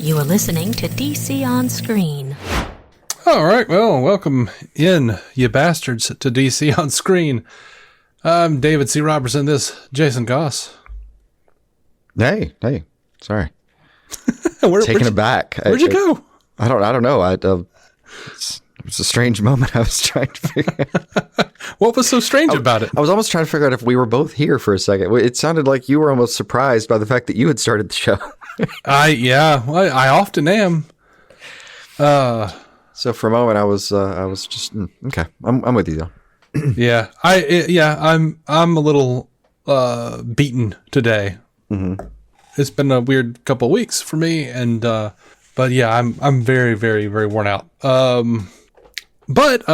You are listening to DC On Screen. All right, well, welcome in, you bastards, to DC On Screen. I'm David C. Robertson, this Jason Goss. Hey, sorry. Taking it back. Where'd you go? I don't know. It was a strange moment. I was trying to figure out. What was so strange about it? I was almost trying to figure out if we were both here for a second. It sounded like you were almost surprised by the fact that you had started the show. I often am. So for a moment, I was just okay. I'm with you though. Yeah, I'm a little beaten today. Mm-hmm. It's been a weird couple of weeks for me, and but yeah, I'm very, very, very worn out. But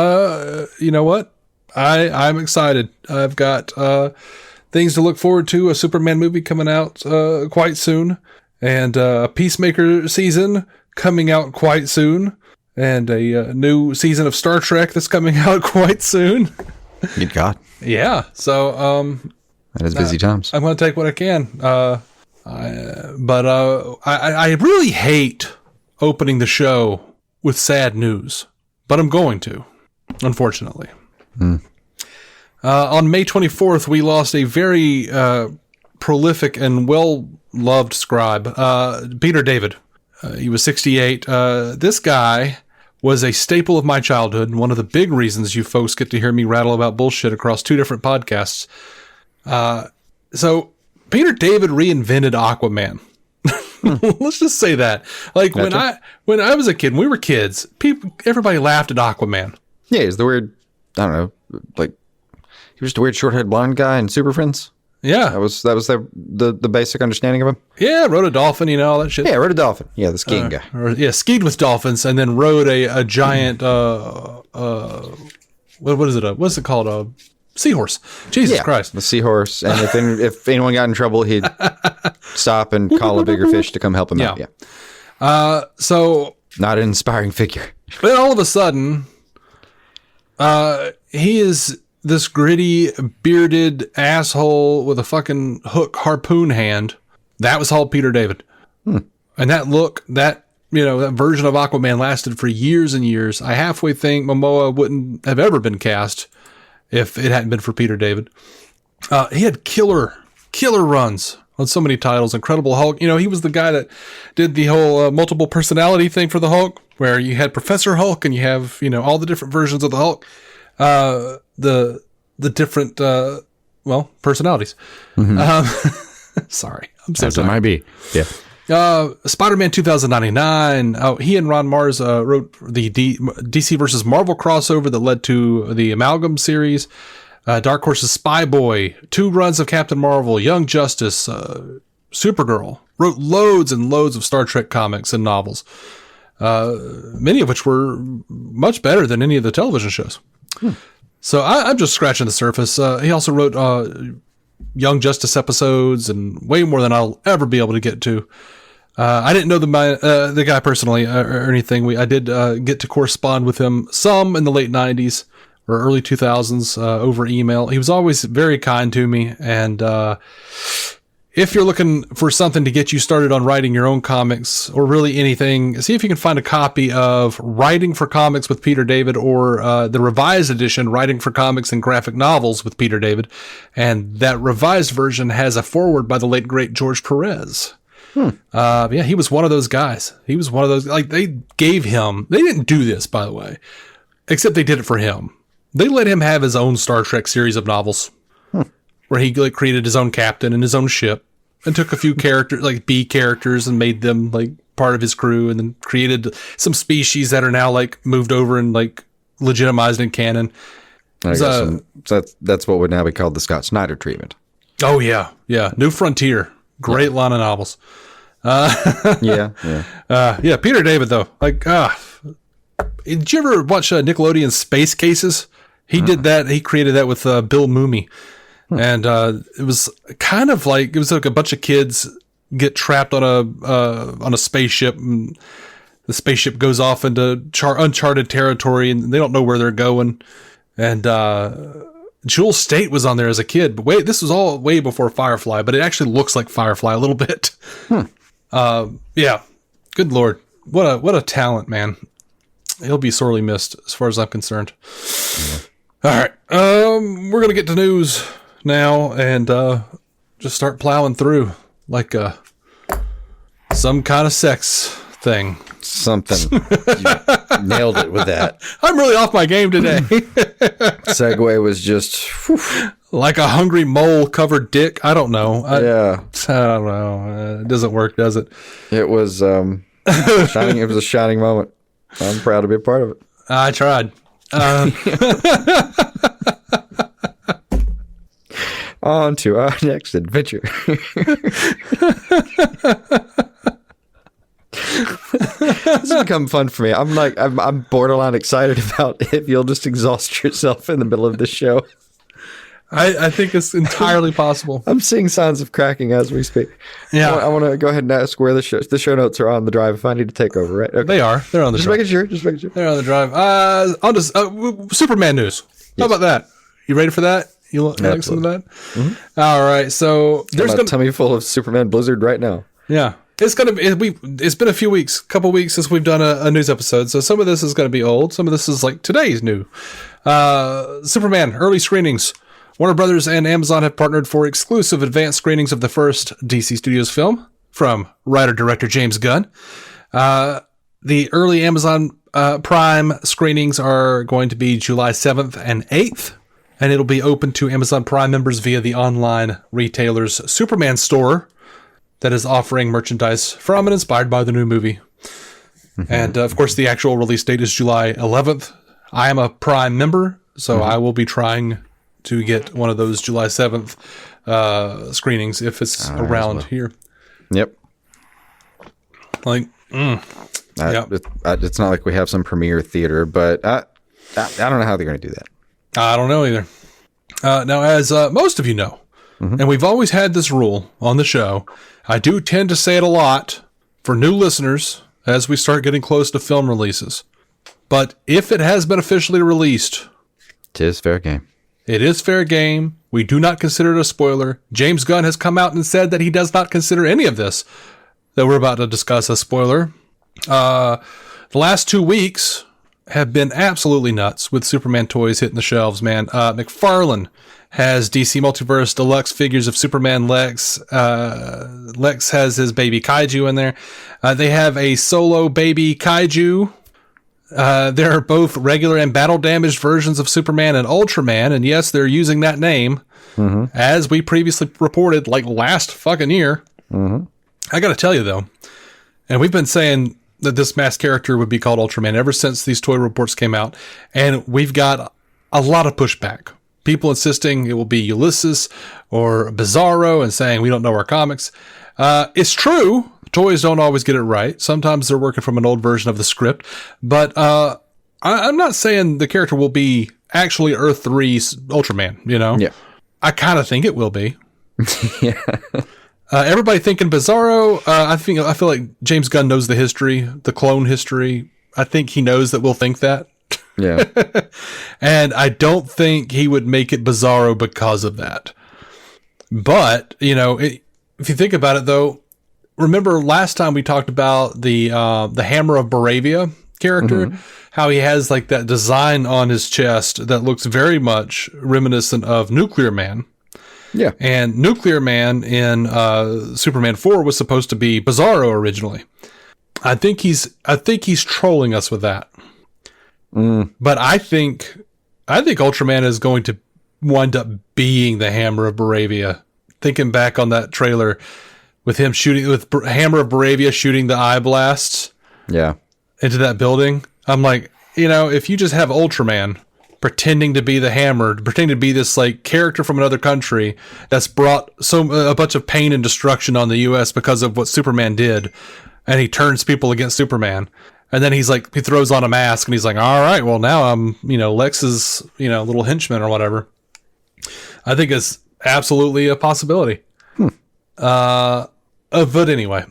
you know what? I'm excited. I've got things to look forward to. A Superman movie coming out quite soon, and a Peacemaker season coming out quite soon, and a new season of Star Trek that's coming out quite soon. Good God. Yeah. So that is busy times. I'm going to take what I can. But I really hate opening the show with sad news, but I'm going to, unfortunately. On May 24th, we lost a very prolific and well-loved scribe, Peter David. He was 68. This guy was a staple of my childhood, and one of the big reasons you folks get to hear me rattle about bullshit across two different podcasts. So Peter David reinvented Aquaman. Let's just say that. Like gotcha. when I was a kid, when we were kids, everybody laughed at Aquaman. Yeah, he's the weird, I don't know, like he was just a weird short-haired blonde guy in Super Friends. Yeah, that was the basic understanding of him. Yeah, rode a dolphin, all that shit. Yeah, rode a dolphin. Yeah, the skiing guy. Skied with dolphins, and then rode a giant what is it? What's it called? A seahorse. Jesus Christ, the seahorse. And if anyone got in trouble, he'd stop and call a bigger fish to come help him out. Yeah. So not an inspiring figure. Then all of a sudden, he is this gritty, bearded asshole with a fucking hook harpoon hand. That was all Peter David. And that look, that version of Aquaman lasted for years and years. I halfway think Momoa wouldn't have ever been cast if it hadn't been for Peter David. He had killer runs on so many titles. Incredible Hulk. He was the guy that did the whole multiple personality thing for the Hulk, where you had Professor Hulk and you have, all the different versions of the Hulk. The different, personalities. Mm-hmm. Sorry. I'm so tired. It might be. Yeah. Spider-Man 2099. He and Ron Mars wrote the DC versus Marvel crossover that led to the Amalgam series. Dark Horse's Spy Boy, 2 runs of Captain Marvel, Young Justice, Supergirl. Wrote loads and loads of Star Trek comics and novels. Many of which were much better than any of the television shows. So I'm just scratching the surface. He also wrote Young Justice episodes and way more than I'll ever be able to get to. I didn't know the guy personally or anything. I did get to correspond with him some in the late 90s or early 2000s over email. He was always very kind to me, and if you're looking for something to get you started on writing your own comics or really anything, see if you can find a copy of Writing for Comics with Peter David or the revised edition, Writing for Comics and Graphic Novels with Peter David. And that revised version has a foreword by the late, great George Perez. He was one of those guys. He was one of those, like they didn't do this, by the way, except they did it for him. They let him have his own Star Trek series of novels where he created his own captain and his own ship. And took a few characters, like B characters, and made them like part of his crew, and then created some species that are now like moved over and like legitimized in canon. That's what would now be called the Scott Snyder treatment. Oh yeah, New Frontier, great line of novels. Yeah. Peter David though, did you ever watch Nickelodeon Space Cases? He did that. He created that with Bill Mumy. And it was kind of like a bunch of kids get trapped on a spaceship, and the spaceship goes off into uncharted territory, and they don't know where they're going. And Jewel State was on there as a kid, but this was all way before Firefly, but it actually looks like Firefly a little bit. Good Lord. What a talent, man. He'll be sorely missed as far as I'm concerned. All right. We're going to get to news now and just start plowing through like some kind of sex thing. Something. You nailed it with that. I'm really off my game today. Segue was just whew. Like a hungry mole covered dick. I don't know. I don't know. It doesn't work, does it? It was shining. It was a shining moment. I'm proud to be a part of it. I tried. On to our next adventure. This has become fun for me. I'm borderline excited about if you'll just exhaust yourself in the middle of this show. I think it's entirely possible. I'm seeing signs of cracking as we speak. Yeah. I want to go ahead and ask where the show notes are on the drive if I need to take over, right? Okay. They are. They're on the drive. Just making sure. They're on the drive. I'll just Superman news. How about that? You ready for that? You like some of that? Mm-hmm. All right. So there's a tummy full of Superman Blizzard right now. Yeah. It's been a few weeks, couple weeks since we've done a news episode. So some of this is going to be old. Some of this is like today's new. Superman early screenings. Warner Brothers and Amazon have partnered for exclusive advanced screenings of the first DC Studios film from writer-director James Gunn. The early Amazon Prime screenings are going to be July 7th and 8th, and it'll be open to Amazon Prime members via the online retailer's Superman store that is offering merchandise from and inspired by the new movie. Mm-hmm. And, of course, the actual release date is July 11th. I am a Prime member, so I will be trying to get one of those July 7th screenings if it's around here. Yep. Like, it's not like we have some premiere theater, but I don't know how they're going to do that. I don't know either. Now, as most of you know, and we've always had this rule on the show, I do tend to say it a lot for new listeners as we start getting close to film releases. But if it has been officially released, 'tis fair game. It is fair game. We do not consider it a spoiler. James Gunn has come out and said that he does not consider any of this that we're about to discuss a spoiler. The last 2 weeks have been absolutely nuts with Superman toys hitting the shelves, man. McFarlane has DC Multiverse Deluxe figures of Superman Lex. Lex has his baby Kaiju in there. They have a solo baby Kaiju. There are both regular and battle damaged versions of Superman and Ultraman, and yes, they're using that name, as we previously reported, like last fucking year. I gotta tell you though, and we've been saying that this masked character would be called Ultraman ever since these toy reports came out, and we've got a lot of pushback. People insisting it will be Ulysses or Bizarro and saying we don't know our comics. It's true. Toys don't always get it right. Sometimes they're working from an old version of the script. But I'm not saying the character will be actually Earth 3's Ultraman, you know? Yeah. I kind of think it will be. Yeah. Everybody thinking Bizarro, I feel like James Gunn knows the history, the clone history. I think he knows that we'll think that. Yeah. And I don't think he would make it Bizarro because of that. But, you know, if you think about it, though, remember last time we talked about the Hammer of Boravia character, how he has like that design on his chest that looks very much reminiscent of Nuclear Man. Yeah. And Nuclear Man in Superman 4 was supposed to be Bizarro originally. I think he's trolling us with that. But I think Ultraman is going to wind up being the Hammer of Boravia. Thinking back on that trailer with him shooting, with Hammer of Boravia shooting the eye blasts into that building. I'm like, you know, if you just have Ultraman pretending to be the Hammer, pretending to be this like character from another country that's brought a bunch of pain and destruction on the U.S. because of what Superman did, and he turns people against Superman. And then he throws on a mask and he's like, all right, well now I'm, you know, Lex's, you know, little henchman or whatever. I think it's absolutely a possibility. But anyway,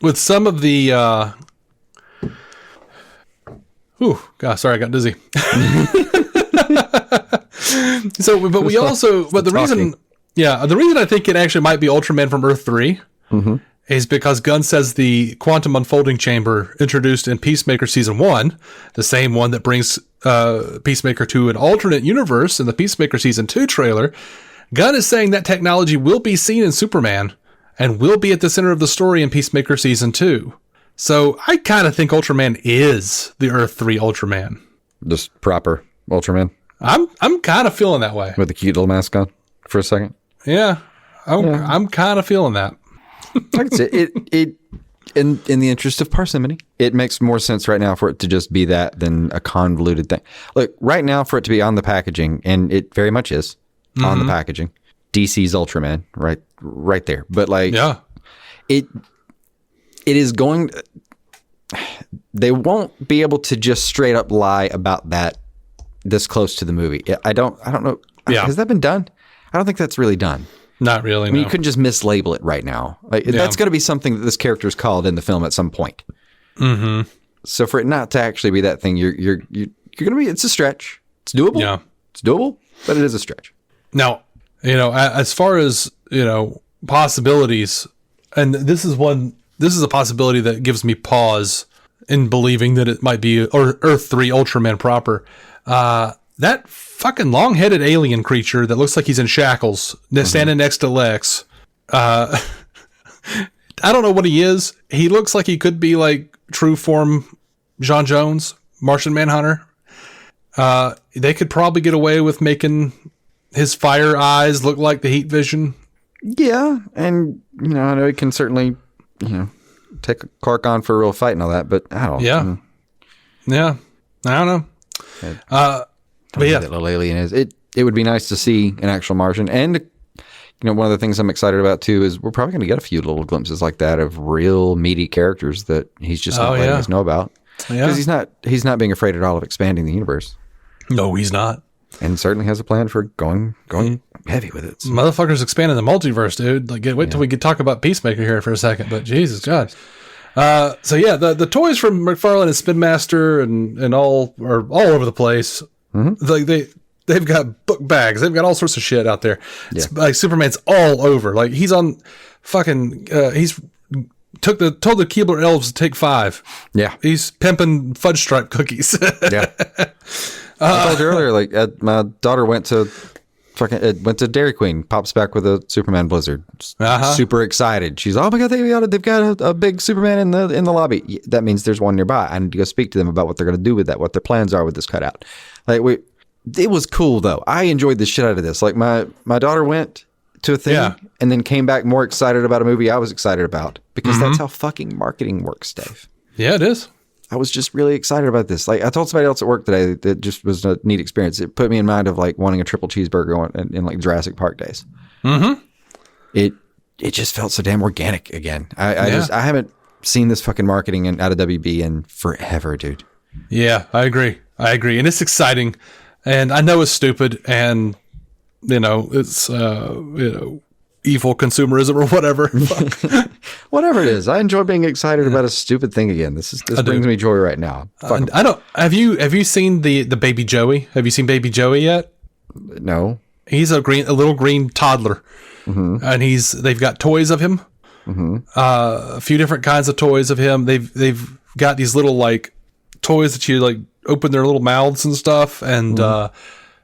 with some of the, sorry, I got dizzy. the reason I think it actually might be Ultraman from Earth 3, is because Gunn says the quantum unfolding chamber introduced in Peacemaker Season 1, the same one that brings Peacemaker to an alternate universe in the Peacemaker Season 2 trailer, Gunn is saying that technology will be seen in Superman and will be at the center of the story in Peacemaker Season 2. So I kind of think Ultraman is the Earth 3 Ultraman. Just proper Ultraman? I'm kind of feeling that way. With the cute little mask on for a second? Yeah. I'm kind of feeling that. Like I said, it in the interest of parsimony, it makes more sense right now for it to just be that than a convoluted thing. Look, right now for it to be on the packaging, and it very much is on the packaging, DC's Ultraman, right there. But like, it is going. They won't be able to just straight up lie about that this close to the movie. I don't know. Yeah. Has that been done? I don't think that's really done. Not really. I mean, you couldn't just mislabel it right now. That's going to be something that this character is called in the film at some point. Mm-hmm. So for it not to actually be that thing, you're going to be. It's a stretch. It's doable. Yeah, it's doable, but it is a stretch. Now, as far as possibilities, and this is a possibility that gives me pause in believing that it might be Earth 3 Ultraman proper. That fucking long-headed alien creature that looks like he's in shackles, standing next to Lex. I don't know what he is. He looks like he could be like true form John Jones, Martian Manhunter. They could probably get away with making his fire eyes look like the heat vision. Yeah, and I know he can certainly, take a cork on for a real fight and all that, but I don't. Yeah, yeah, I don't know. But yeah, that little alien is. It would be nice to see an actual Martian, and one of the things I'm excited about too is we're probably going to get a few little glimpses like that of real meaty characters that he's just not letting us know about. Because he's not being afraid at all of expanding the universe. No, he's not, and certainly has a plan for going heavy with it. So. Motherfuckers expanding the multiverse, dude. Like, wait till we could talk about Peacemaker here for a second. But Jesus God. So yeah, the toys from McFarlane and Spin Master and all are all over the place. Mm-hmm. Like they've got book bags. They've got all sorts of shit out there. Yeah. It's like Superman's all over. Like he's on fucking. He's told the Keebler elves to take 5. Yeah, he's pimping fudge stripe cookies. Yeah, I told you earlier. Like my daughter went to Dairy Queen. Pops back with a Superman Blizzard. Super excited. She's oh my god, they've got a big Superman in the lobby. That means there's one nearby. I need to go speak to them about what they're going to do with that. What their plans are with this cutout. Like it was cool though. I enjoyed the shit out of this. Like my daughter went to a thing and then came back more excited about a movie I was excited about because that's how fucking marketing works, Dave. Yeah, it is. I was just really excited about this. Like I told somebody else at work today that just was a neat experience. It put me in mind of like wanting a triple cheeseburger in like Jurassic Park days. Mm-hmm. It just felt so damn organic again. I haven't seen this fucking marketing out of WB in forever, dude. Yeah, I agree. And it's exciting. And I know it's stupid and, it's, evil consumerism or whatever. Whatever it is. I enjoy being excited about a stupid thing again. This brings me joy right now. I don't. Have you seen the baby Joey? Have you seen baby Joey yet? No. He's a little green toddler, and they've got toys of him. Mm-hmm. A few different kinds of toys of him. They've got these little like toys that you like open their little mouths and stuff, and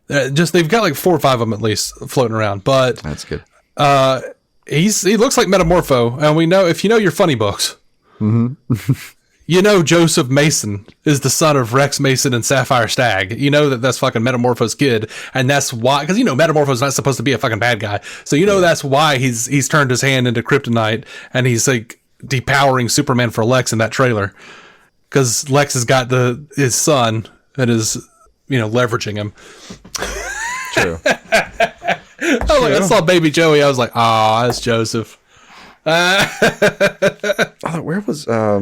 they've got like 4 or 5 of them at least floating around. But that's good. He looks like Metamorpho, and we know if you know your funny books, Joseph Mason is the son of Rex Mason and Sapphire Stagg. You know that's fucking Metamorpho's kid, and that's why because Metamorpho's not supposed to be a fucking bad guy, so that's why he's turned his hand into kryptonite, and he's like depowering Superman for Lex in that trailer because Lex has got his son and is leveraging him. True. I saw baby Joey. I was like, that's Joseph. Where was let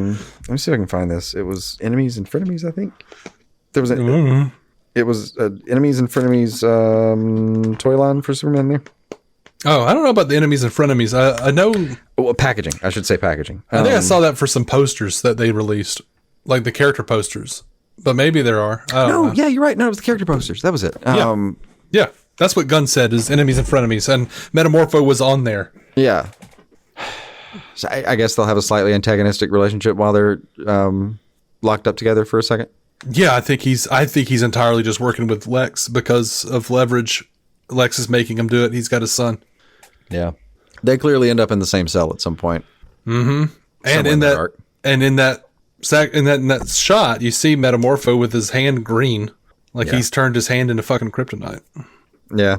me see if I can find this. It was Enemies and Frenemies, I think. There was it was Enemies and Frenemies toy line for Superman there. Oh, I don't know about the Enemies and Frenemies. I know packaging. I should say packaging. I think I saw that for some posters that they released, like the character posters. But maybe there are. I don't know. Yeah, you're right. No, it was the character posters. That was it. Yeah. That's what Gunn said is Enemies and Frenemies, and Metamorpho was on there. Yeah. So I guess they'll have a slightly antagonistic relationship while they're locked up together for a second. Yeah, I think he's entirely just working with Lex because of leverage. Lex is making him do it. He's got his son. Yeah, they clearly end up in the same cell at some point. Mm-hmm. And in that shot, you see Metamorpho with his hand green, like he's turned his hand into fucking kryptonite. Yeah.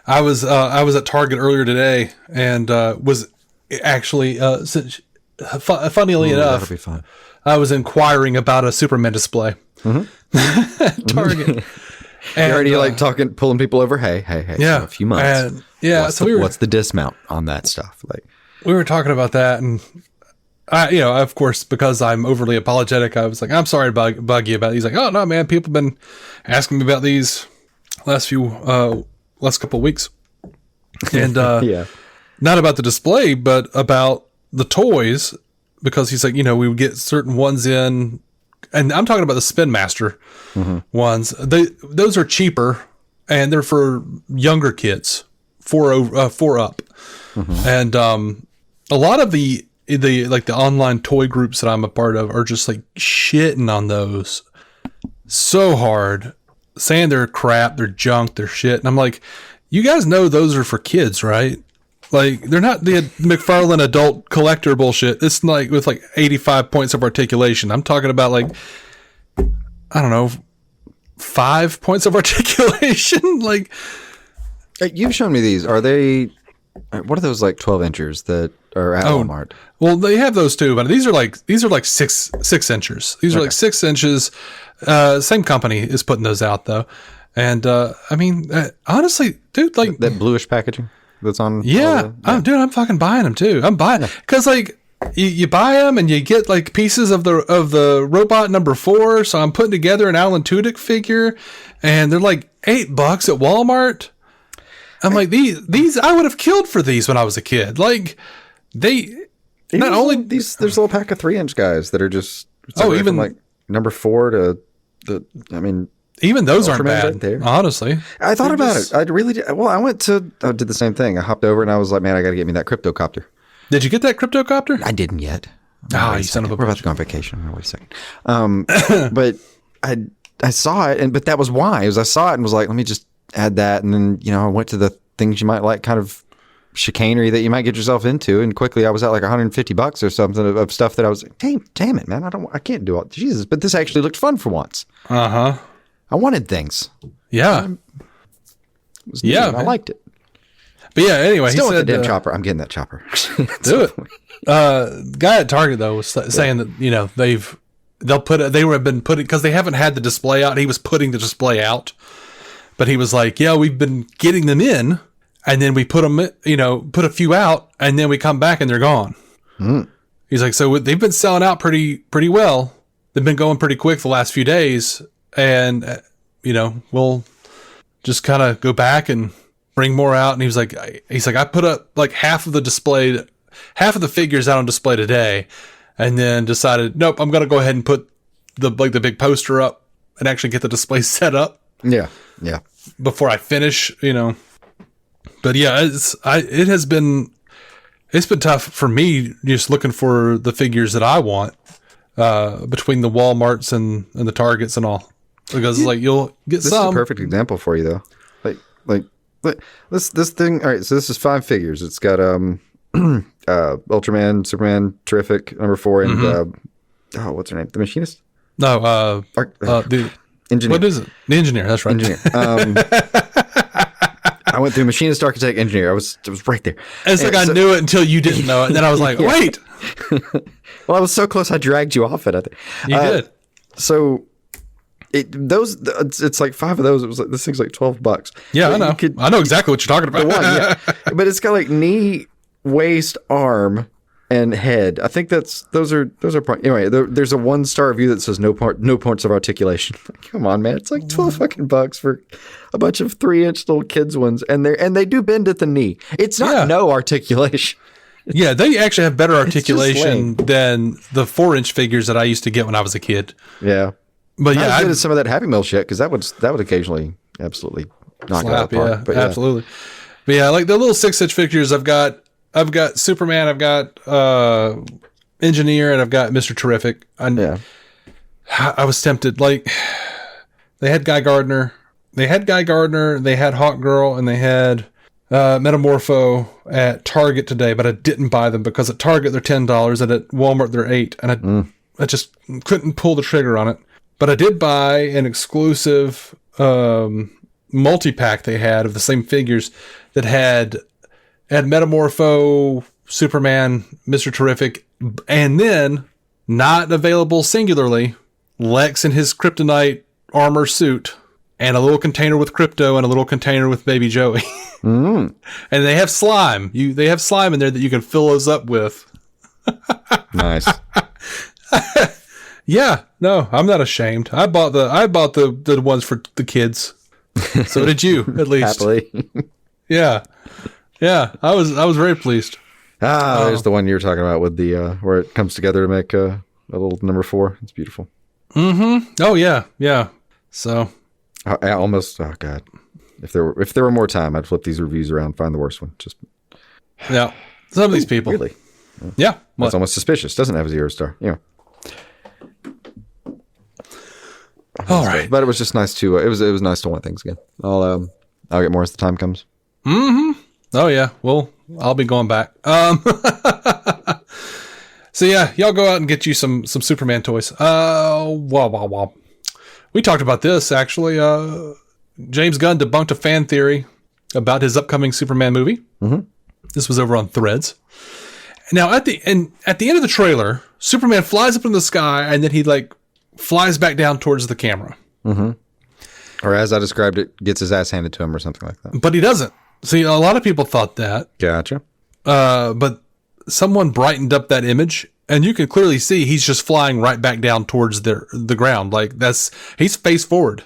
I was at Target earlier today and was actually funnily enough, that'll be fun. I was inquiring about a Superman display at Target. And, you're already pulling people over. Hey, yeah, so a few months. And, what's the dismount on that stuff? Like, we were talking about that, and I, of course, because I'm overly apologetic, I was like, I'm sorry to bug you about it. He's like, oh no, man, people have been asking me about these last couple of weeks, and not about the display, but about the toys, because he's like, we would get certain ones in. And I'm talking about the Spin Master ones. Those are cheaper, and they're for younger kids, 4 up. And a lot of the online toy groups that I'm a part of are just like shitting on those so hard, saying they're crap, they're junk, they're shit. And I'm like, you guys know those are for kids, right? Like, they're not the McFarlane adult collector bullshit. It's like with 85 points of articulation. I'm talking about I don't know, 5 points of articulation. You've shown me these. Are they? What are those 12 inchers that are at Walmart? Well, they have those too, but these are like 6 inches. These are 6 inches. Same company is putting those out though, and honestly, dude, that bluish packaging. That's on. Yeah. I'm fucking buying them too. I'm buying because you buy them and you get pieces of the robot number 4. So I'm putting together an Alan Tudyk figure, and they're $8 at Walmart. I'm like, these I would have killed for these when I was a kid. There's a little pack of 3-inch guys that are just even from number 4 to even those aren't Ultraman's bad, right there. honestly. I thought about it. I really did. Well, I did the same thing. I hopped over and I was like, man, I got to get me that cryptocopter. Did you get that cryptocopter? I didn't yet. You son of a We're about to go on vacation. Wait a second. But I saw it, but that was why. I saw it and was like, let me just add that. And then, I went to the things you might like, kind of chicanery that you might get yourself into. And quickly I was at $150 or something of stuff that I was like, damn it, man. I can't do all Jesus. But this actually looked fun for once. Uh-huh. I wanted things. Yeah. I liked it. But yeah, anyway, Still he said, with the damn chopper. I'm getting that chopper. Do it. Guy at Target though was saying that they've been putting, because they haven't had the display out. He was putting the display out, but he was like, yeah, we've been getting them in, and then we put them, put a few out, and then we come back and they're gone. He's like, so they've been selling out pretty well. They've been going pretty quick the last few days. And, we'll just kind of go back and bring more out. And he's like, I put up half of the figures out on display today, and then decided, nope, I'm going to go ahead and put the big poster up and actually get the display set up. Yeah. Yeah. Before I finish, but yeah, it's been tough for me just looking for the figures that I want, between the Walmarts and the Targets and all. Because you'll get this some. This is a perfect example for you though. This thing. All right, so this is 5 figures. It's got Ultraman, Superman, Terrific, number 4, and what's her name? The Machinist? No, the Engineer. What is it? The Engineer. That's right. Engineer. I went through Machinist, Architect, Engineer. It was right there. And it's I knew it until you didn't know it, and then I was like, wait. Well, I was so close. I dragged you off it. I think you did. So. It's 5 of those. It was this thing's $12. Yeah, I know. I know exactly what you're talking about. But it's got knee, waist, arm, and head. I think those are anyway. There's a 1-star review that says no points of articulation. Come on, man! It's $12 fucking bucks for a bunch of 3-inch little kids ones, and they do bend at the knee. It's not no articulation. Yeah, they actually have better articulation than the 4-inch figures that I used to get when I was a kid. Yeah. But not as good as some of that Happy Meal shit, because that would occasionally absolutely knock it out of the park. Yeah, absolutely. But yeah, the little 6-inch figures I've got, I've got Superman, I've got Engineer, and I've got Mr. Terrific. I was tempted. Like, they had Guy Gardner. They had Hawkgirl, and they had Metamorpho at Target today, but I didn't buy them because at Target they're $10 and at Walmart they're $8, and I just couldn't pull the trigger on it. But I did buy an exclusive multi-pack they had of the same figures that had Metamorpho, Superman, Mr. Terrific, and then, not available singularly, Lex in his kryptonite armor suit, and a little container with Crypto and a little container with Baby Joey. And they have slime. They have slime in there that you can fill those up with. Nice. Yeah, no, I'm not ashamed. I bought the ones for the kids. So did you, at least. Happily. Yeah. I was very pleased. There's the one you were talking about with the where it comes together to make a little number 4. It's beautiful. Oh yeah. So I almost. Oh God. If there were more time, I'd flip these reviews around, find the worst one. Just yeah. Some of these people. Really? Yeah. That's almost suspicious. Doesn't have a 0-star. Yeah. All right. But it was just nice to. It was nice to want things again. I'll get more as the time comes. Oh yeah. Well, I'll be going back. So yeah, y'all go out and get you some Superman toys. Wow. We talked about this actually. James Gunn debunked a fan theory about his upcoming Superman movie. This was over on Threads. Now at the end of the trailer, Superman flies up in the sky and then he flies back down towards the camera. Or as I described it, gets his ass handed to him or something like that. But he doesn't. See, a lot of people thought that. Gotcha. But someone brightened up that image, and you can clearly see he's just flying right back down towards the ground. He's face forward.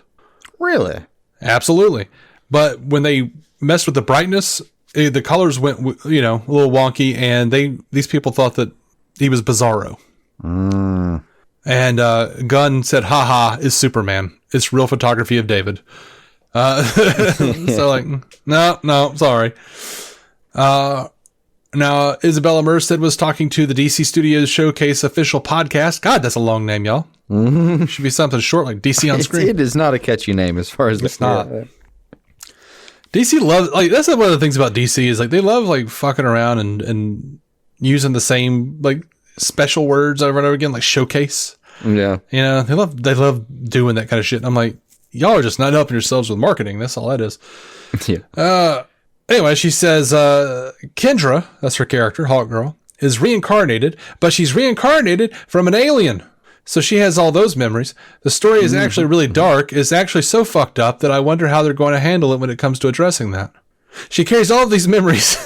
Really? Absolutely. But when they messed with the brightness, the colors went, a little wonky, and these people thought that he was Bizarro. And Gunn said, haha, is Superman. It's real photography of David. So no, sorry. Now, Isabella Merced was talking to the DC Studios Showcase official podcast. God, that's a long name, y'all. Should be something short like DC on Screen. It is not a catchy name as far as it's not. DC loves, that's one of the things about DC is they love fucking around and using the same special words over and over again, like showcase. Yeah. They love doing that kind of shit. And I'm like, y'all are just not helping yourselves with marketing. That's all that is. Yeah. Anyway, she says, Kendra, that's her character, Hawkgirl, is reincarnated, but she's reincarnated from an alien. So she has all those memories. The story is actually really dark. It's actually so fucked up that I wonder how they're going to handle it when it comes to addressing that. She carries all of these memories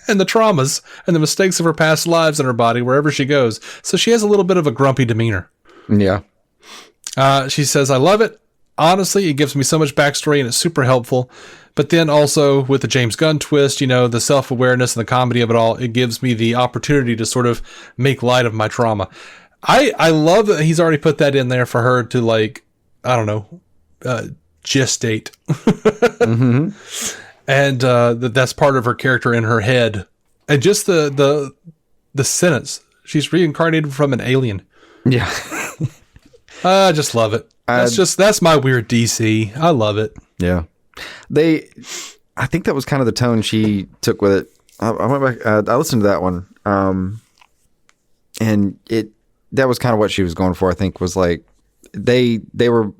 and the traumas and the mistakes of her past lives in her body wherever she goes. So she has a little bit of a grumpy demeanor. Yeah. She says, I love it. Honestly, it gives me so much backstory and it's super helpful. But then also with the James Gunn twist, the self-awareness and the comedy of it all, it gives me the opportunity to sort of make light of my trauma. I love that he's already put that in there for her to gestate. And that's part of her character in her head. And just the sentence, she's reincarnated from an alien. Yeah. I just love it. That's my weird DC. I love it. Yeah. I think that was kind of the tone she took with it. I went back, I listened to that one. And that was kind of what she was going for, I think, was they were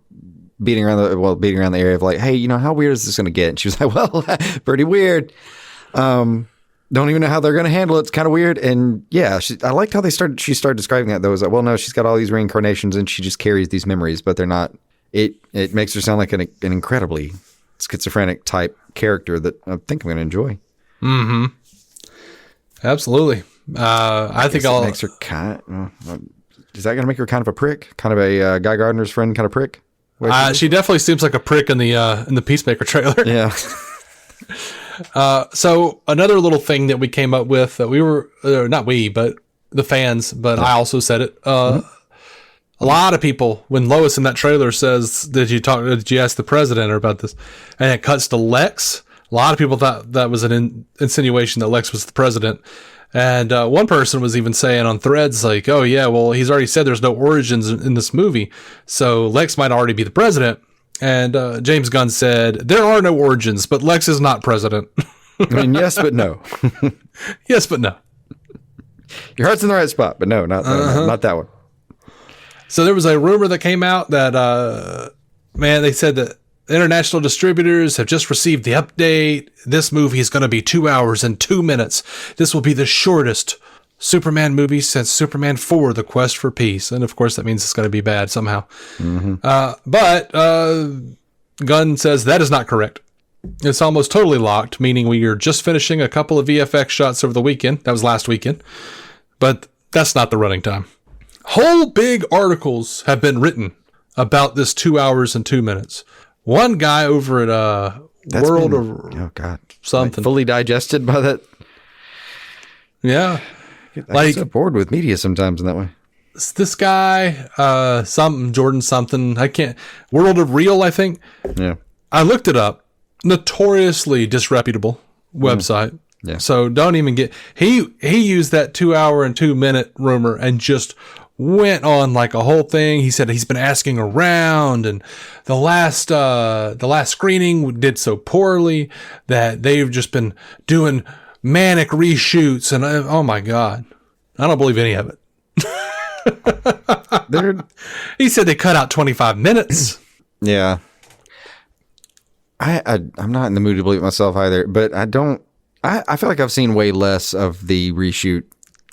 beating around the area of hey, how weird is this going to get? And she was like, well, pretty weird. Don't even know how they're going to handle it. It's kind of weird. And yeah, I liked how she started describing that though. It was well, no, she's got all these reincarnations and she just carries these memories, but they're not, it makes her sound like an incredibly schizophrenic type character that I think I'm going to enjoy. Mm-hmm. Absolutely. I think it makes her is that going to make her kind of a prick? Kind of a Guy Gardner's friend kind of prick? She definitely seems like a prick in the Peacemaker trailer. Yeah. So another little thing that we came up with that we were, not we, but the fans, but I also said it. A lot of people, when Lois in that trailer says, did you ask the president about this? And it cuts to Lex A lot of people thought that was an insinuation that Lex was the president. And one person was even saying on Threads, like, oh, yeah, well, he's already said there's no origins in this movie, so Lex might already be the president. And James Gunn said, there are no origins, but Lex is not president. I mean, yes, but no. Yes, but no. Your heart's in the right spot, but no, not that one. So there was a rumor that came out that, they said that international distributors have just received the update. This movie is going to be 2 hours and 2 minutes. This will be the shortest Superman movie since Superman 4, The Quest for Peace. And of course, that means it's going to be bad somehow. But Gunn says that is not correct. It's almost totally locked, meaning we are just finishing a couple of VFX shots over the weekend. That was last weekend. But that's not the running time. Whole big articles have been written about this 2 hours and 2 minutes. One guy over at World of something. Like fully digested by that. Yeah. I get so bored with media sometimes in that way. This guy, Jordan something, World of Real, I think. Yeah. I looked it up. Notoriously disreputable website. Yeah. So don't even he used that 2 hour and 2 minute rumor and just went on like a whole thing. He said he's been asking around, and the last screening did so poorly that they've just been doing manic reshoots, and oh my God, I don't believe any of it. He said they cut out 25 minutes. Yeah. I'm not in the mood to believe it myself either, but I feel like I've seen way less of the reshoot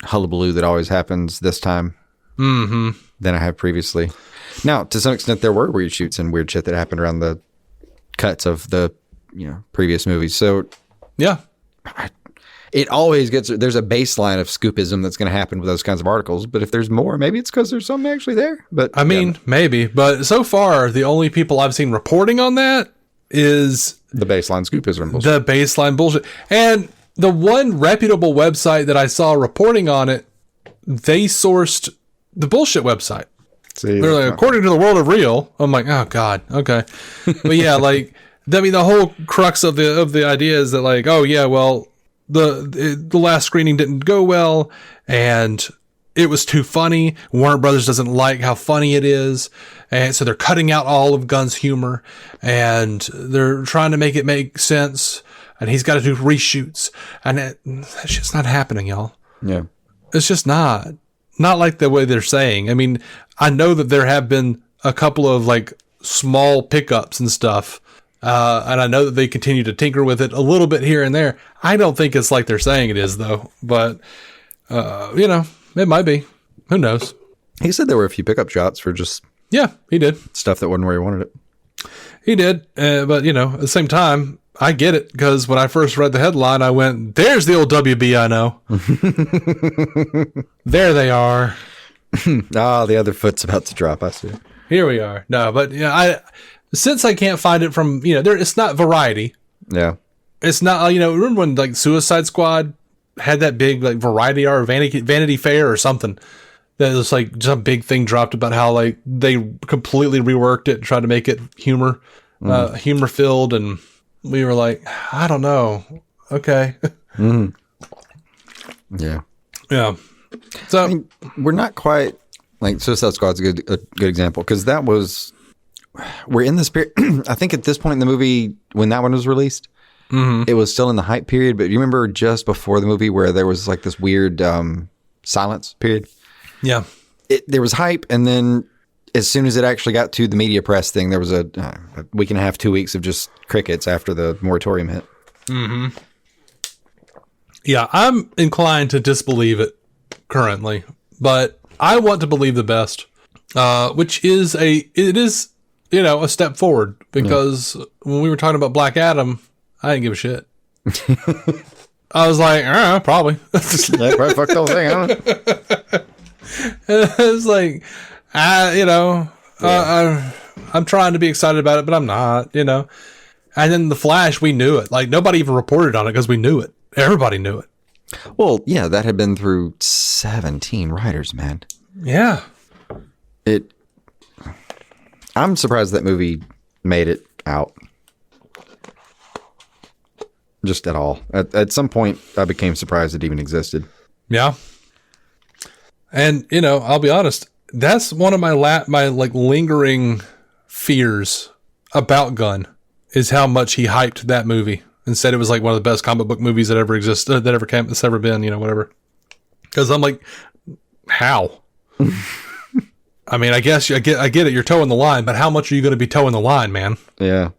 hullabaloo that always happens this time than I have previously. Now, to some extent, there were reshoots and weird shit that happened around the cuts of the previous movies. So, yeah, it always there's a baseline of scoopism that's going to happen with those kinds of articles. But if there's more, maybe it's because there's something actually there. But I mean, maybe. But so far, the only people I've seen reporting on that is the baseline scoopism bullshit. The baseline bullshit. And the one reputable website that I saw reporting on it, they sourced the bullshit website. See, they're like, according to the World of Real. I'm like, oh God, okay. But yeah, like, I mean, the whole crux of the idea is that, like, oh yeah, well, the last screening didn't go well, and it was too funny. Warner Brothers doesn't like how funny it is, and so they're cutting out all of Gunn's humor, and they're trying to make it make sense. And he's got to do reshoots, and that's just not happening, y'all. Yeah, it's just not like the way they're saying. I mean, I know that there have been a couple of like small pickups and stuff, and I know that they continue to tinker with it a little bit here and there. I don't think it's like they're saying it is, though. But it might be. Who knows? He said there were a few pickup shots for just he did stuff that wasn't where he wanted it. He did, but at the same time, I get it, because when I first read the headline, I went, "There's the old WB I know." There they are. The other foot's about to drop. I see. Here we are. No, but since I can't find it from it's not Variety. Yeah, it's not. Remember when like Suicide Squad had that big like Variety or Vanity Fair or something? That was like just a big thing dropped about how like they completely reworked it and tried to make it humor filled, and we were like, I don't know. Okay. Yeah. Yeah. So I mean, we're not quite like Suicide Squad's a good example, because we're in this period. I think at this point in the movie, when that one was released, it was still in the hype period. But you remember just before the movie where there was like this weird silence period? Yeah. There was hype, and then as soon as it actually got to the media press thing, there was a week and a half, 2 weeks of just crickets after the moratorium hit. Mm-hmm. Yeah, I'm inclined to disbelieve it currently, but I want to believe the best, which is a step forward, because when we were talking about Black Adam, I didn't give a shit. I was like, probably. Yeah, probably fucked the whole thing. I don't know. It's like, I'm trying to be excited about it, but I'm not, And then The Flash, we knew it. Like, nobody even reported on it because we knew it. Everybody knew it. Well, yeah, that had been through 17 writers, man. Yeah. I'm surprised that movie made it out. just at all. At some point, I became surprised it even existed. Yeah. And, I'll be honest, that's one of my lingering fears about Gunn is how much he hyped that movie and said it was like one of the best comic book movies that ever existed, that's ever been, whatever. Because I'm like, how? I mean, I guess I get it. You're towing the line, but how much are you going to be towing the line, man? Yeah.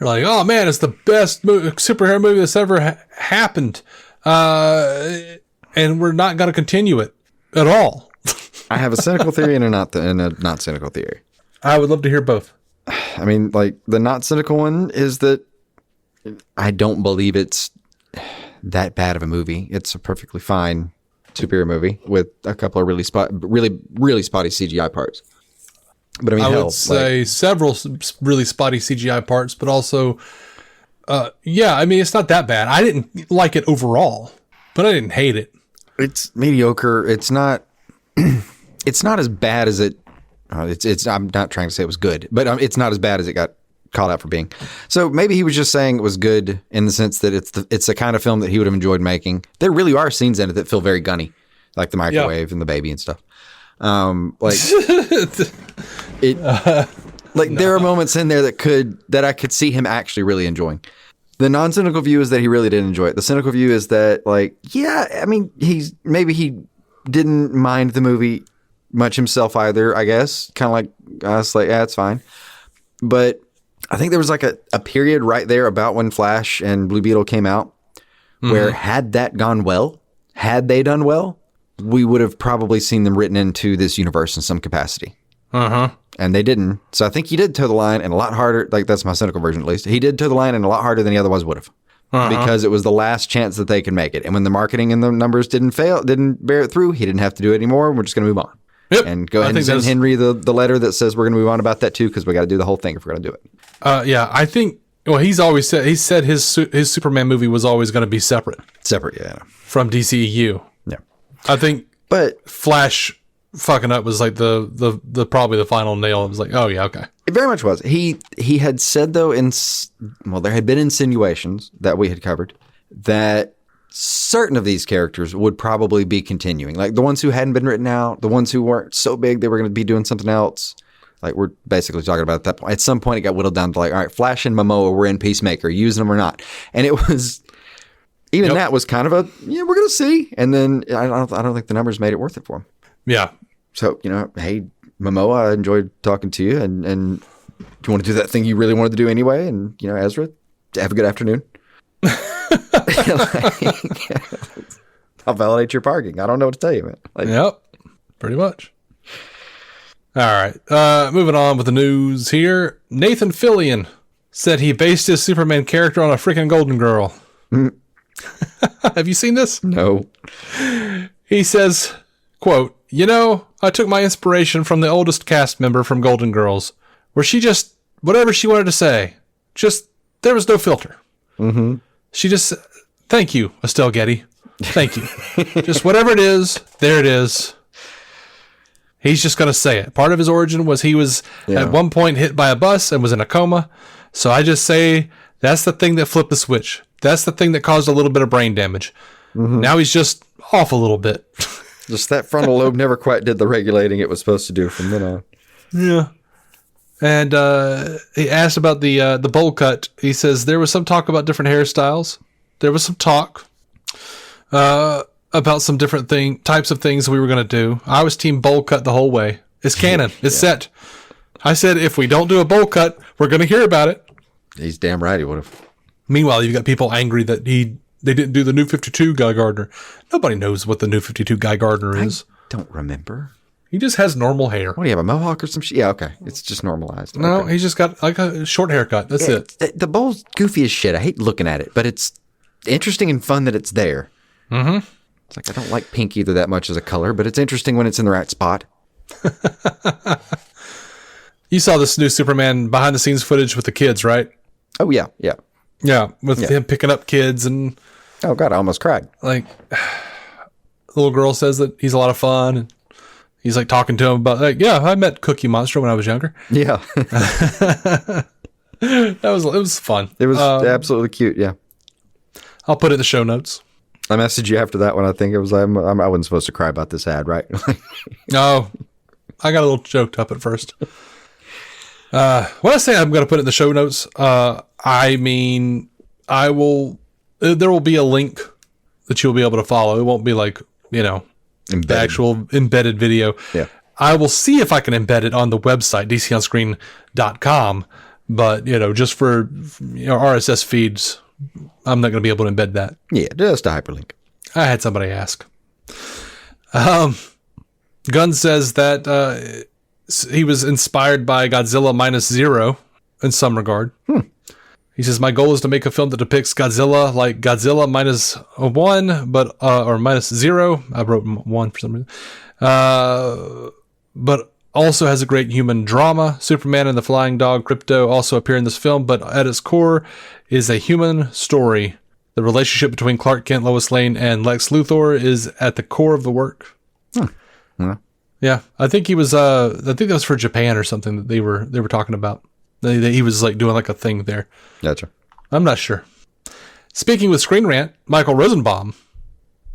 You're like, oh man, it's the best superhero movie that's ever happened. And we're not going to continue it at all. I have a cynical theory and a not cynical theory. I would love to hear both. I mean, like, the not cynical one is that I don't believe it's that bad of a movie. It's a perfectly fine superhero movie with a couple of really spotty CGI parts. But I mean, I would say several really spotty CGI parts, but also, I mean, it's not that bad. I didn't like it overall, but I didn't hate it. It's mediocre. It's not. It's not as bad as it. It's. I'm not trying to say it was good, but it's not as bad as it got called out for being. So maybe he was just saying it was good in the sense that it's the kind of film that he would have enjoyed making. There really are scenes in it that feel very Gunny, like the microwave and the baby and stuff. There are moments in there that I could see him actually really enjoying. The non-cynical view is that he really didn't enjoy it. The cynical view is that, like, yeah, I mean, he didn't mind the movie much himself either, I guess. Kind of like us, like, yeah, it's fine. But I think there was like a period right there about when Flash and Blue Beetle came out where had that gone well, had they done well, we would have probably seen them written into this universe in some capacity. And they didn't. So I think he did toe the line and a lot harder. Like, that's my cynical version, at least. He did toe the line and a lot harder than he otherwise would have. Because it was the last chance that they could make it. And when the marketing and the numbers didn't bear it through, he didn't have to do it anymore. We're just going to move on. Yep. And go ahead and send Henry the letter that says we're going to move on about that too, because we got to do the whole thing if we're going to do it. Yeah, I think. Well, he said his Superman movie was always going to be separate. Separate, yeah. From DCEU. Yeah. I think. But Flash fucking up was like the probably the final nail. It was like, oh yeah, okay. It very much was. He had said though there had been insinuations that we had covered that certain of these characters would probably be continuing. Like the ones who hadn't been written out, the ones who weren't so big they were going to be doing something else. Like we're basically talking about at that point. At some point it got whittled down to like, all right, Flash and Momoa were in Peacemaker, using them or not. And it was even that was kind of we're going to see. And then I don't think the numbers made it worth it for him. Yeah. So, hey, Momoa, I enjoyed talking to you. And do you want to do that thing you really wanted to do anyway? And, Ezra, have a good afternoon. I'll validate your parking. I don't know what to tell you, man. Yep. Pretty much. All right. Moving on with the news here. Nathan Fillion said he based his Superman character on a freaking Golden Girl. Have you seen this? No. He says, quote, I took my inspiration from the oldest cast member from Golden Girls, where she just, whatever she wanted to say, just, there was no filter. Mm-hmm. She just, thank you, Estelle Getty. Thank you. Just whatever it is, there it is. He's just going to say it. Part of his origin was he was at one point hit by a bus and was in a coma. So I just say that's the thing that flipped the switch. That's the thing that caused a little bit of brain damage. Mm-hmm. Now he's just off a little bit. Just that frontal lobe never quite did the regulating it was supposed to do from then on. Yeah. And he asked about the bowl cut. He says there was some talk about different hairstyles. There was some talk about some different types of things we were going to do. I was team bowl cut the whole way. It's canon. It's set. I said, if we don't do a bowl cut, we're going to hear about it. He's damn right he would have. Meanwhile, you've got people angry that they didn't do the New 52 Guy Gardner. Nobody knows what the New 52 Guy Gardner is. I don't remember. He just has normal hair. What do you have, a mohawk or some shit? Yeah, okay. It's just normalized. No, okay. He's just got like a short haircut. That's it. The bowl's goofy as shit. I hate looking at it, but it's interesting and fun that it's there. Mm-hmm. It's like I don't like pink either that much as a color, but it's interesting when it's in the right spot. You saw this new Superman behind the scenes footage with the kids, right? Oh, yeah. Yeah, with him picking up kids and... Oh, God, I almost cried. Like, the little girl says that he's a lot of fun, and he's, like, talking to him about, like, yeah, I met Cookie Monster when I was younger. Yeah. It was fun. It was absolutely cute. Yeah. I'll put it in the show notes. I messaged you after that one. I think it was I wasn't supposed to cry about this ad, right? No, I got a little choked up at first. When I say I'm going to put it in the show notes, I mean I will. There will be a link that you'll be able to follow. It won't be like the actual embedded video. Yeah. I will see if I can embed it on the website dconscreen.com, but just for RSS feeds, I'm not going to be able to embed that. Yeah, just a hyperlink. I had somebody ask. Gunn says that he was inspired by Godzilla -0 in some regard. He says, my goal is to make a film that depicts Godzilla like Godzilla -1, but or -0. I wrote 1 for some reason. But also has a great human drama. Superman and the Flying Dog Crypto also appear in this film, but at its core is a human story. The relationship between Clark Kent, Lois Lane, and Lex Luthor is at the core of the work. Yeah, I think he was. I think that was for Japan or something that they were talking about. He was like doing like a thing there. Gotcha. I'm not sure. Speaking with Screen Rant, Michael Rosenbaum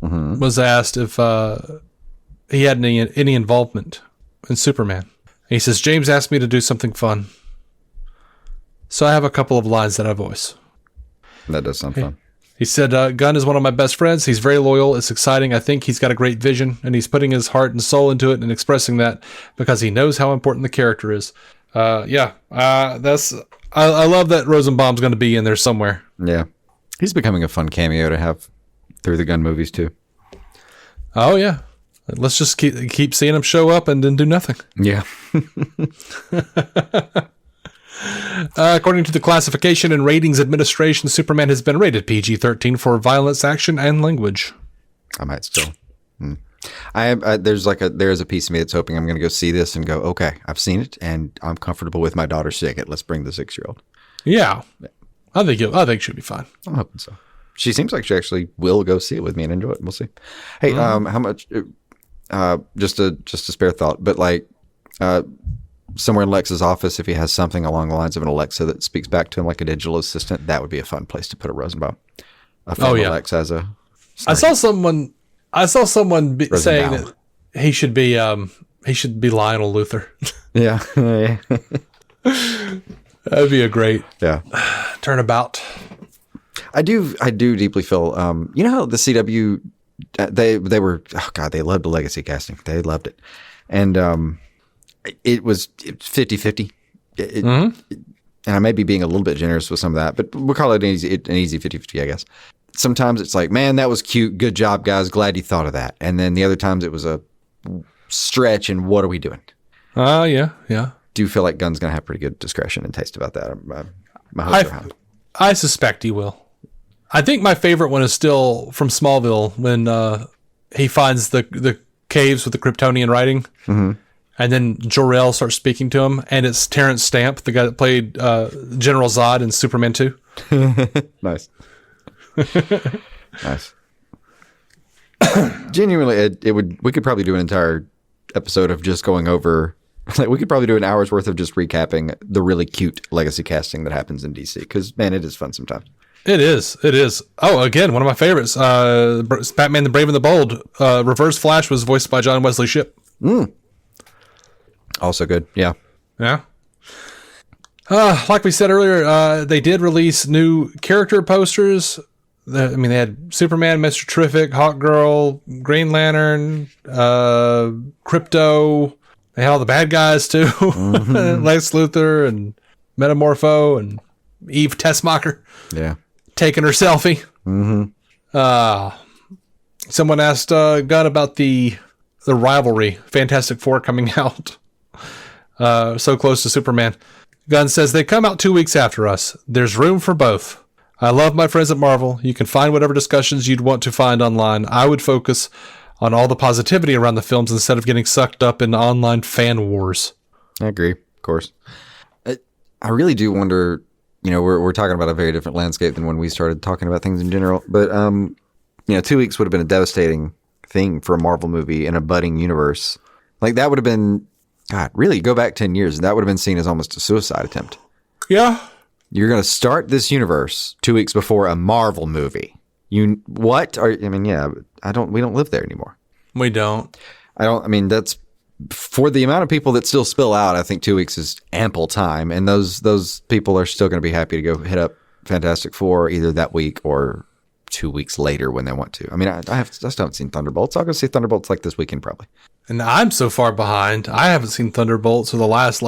was asked if he had any involvement in Superman. And he says, James asked me to do something fun, so I have a couple of lines that I voice. That does sound fun. He said, Gunn is one of my best friends. He's very loyal. It's exciting. I think he's got a great vision, and he's putting his heart and soul into it and expressing that because he knows how important the character is. I love that Rosenbaum's going to be in there somewhere. Yeah. He's becoming a fun cameo to have through the Gunn movies, too. Oh, yeah. Let's just keep seeing him show up and then do nothing. Yeah. According to the Classification and Ratings Administration, Superman has been rated PG-13 for violence, action, and language. I might still. There's a piece of me that's hoping I'm going to go see this and go, okay, I've seen it and I'm comfortable with my daughter seeing it. Let's bring the 6-year-old. Yeah. I think she'll be fine. I'm hoping so. She seems like she actually will go see it with me and enjoy it. We'll see. Hey, how much? Just a spare thought, but somewhere in Lex's office, if he has something along the lines of an Alexa that speaks back to him like a digital assistant, that would be a fun place to put a Rosenbaum. Lex as a. I saw someone saying that he should be Lionel Luthor. Yeah. That'd be a great turnabout. I do deeply feel how the CW they were they loved the legacy casting. They loved it. And it was 50-50. And I may be being a little bit generous with some of that, but we'll call it an easy 50-50, I guess. Sometimes it's like, man, that was cute. Good job, guys. Glad you thought of that. And then the other times it was a stretch and what are we doing? Yeah. Do feel like Gunn's going to have pretty good discretion and taste about that. My hopes are high. I suspect he will. I think my favorite one is still from Smallville when he finds the caves with the Kryptonian writing. Mm-hmm. And then Jor-El starts speaking to him, and it's Terrence Stamp, the guy that played General Zod in Superman 2. Nice. Nice. Genuinely, we could probably do an entire episode of just going over. We could probably do an hour's worth of just recapping the really cute legacy casting that happens in DC. Because man, it is fun sometimes. It is. Oh, again, one of my favorites. Batman: The Brave and the Bold. Reverse Flash was voiced by John Wesley Shipp. Also good. Yeah. Like we said earlier, they did release new character posters. They had Superman, Mr. Terrific, Hawkgirl, Green Lantern, Crypto. They had all the bad guys too. Lex Luthor and Metamorpho and Eve Tessmacher. Yeah. Taking her selfie. Someone asked Gunn about the rivalry, Fantastic Four coming out so close to Superman. Gunn says, they come out 2 weeks after us. There's room for both. I love my friends at Marvel. You can find whatever discussions you'd want to find online. I would focus on all the positivity around the films instead of getting sucked up in online fan wars. I agree, of course. I really do wonder, we're talking about a very different landscape than when we started talking about things in general. But, 2 weeks would have been a devastating thing for a Marvel movie in a budding universe. Like that would have been, God, really go back 10 years. That would have been seen as almost a suicide attempt. Yeah. You're going to start this universe 2 weeks before a Marvel movie. What? We don't live there anymore. We don't. That's for the amount of people that still spill out. I think 2 weeks is ample time. And those people are still going to be happy to go hit up Fantastic Four either that week or 2 weeks later when they want to. I still haven't seen Thunderbolts. I'll go see Thunderbolts like this weekend probably. And I'm so far behind. I haven't seen Thunderbolts for the last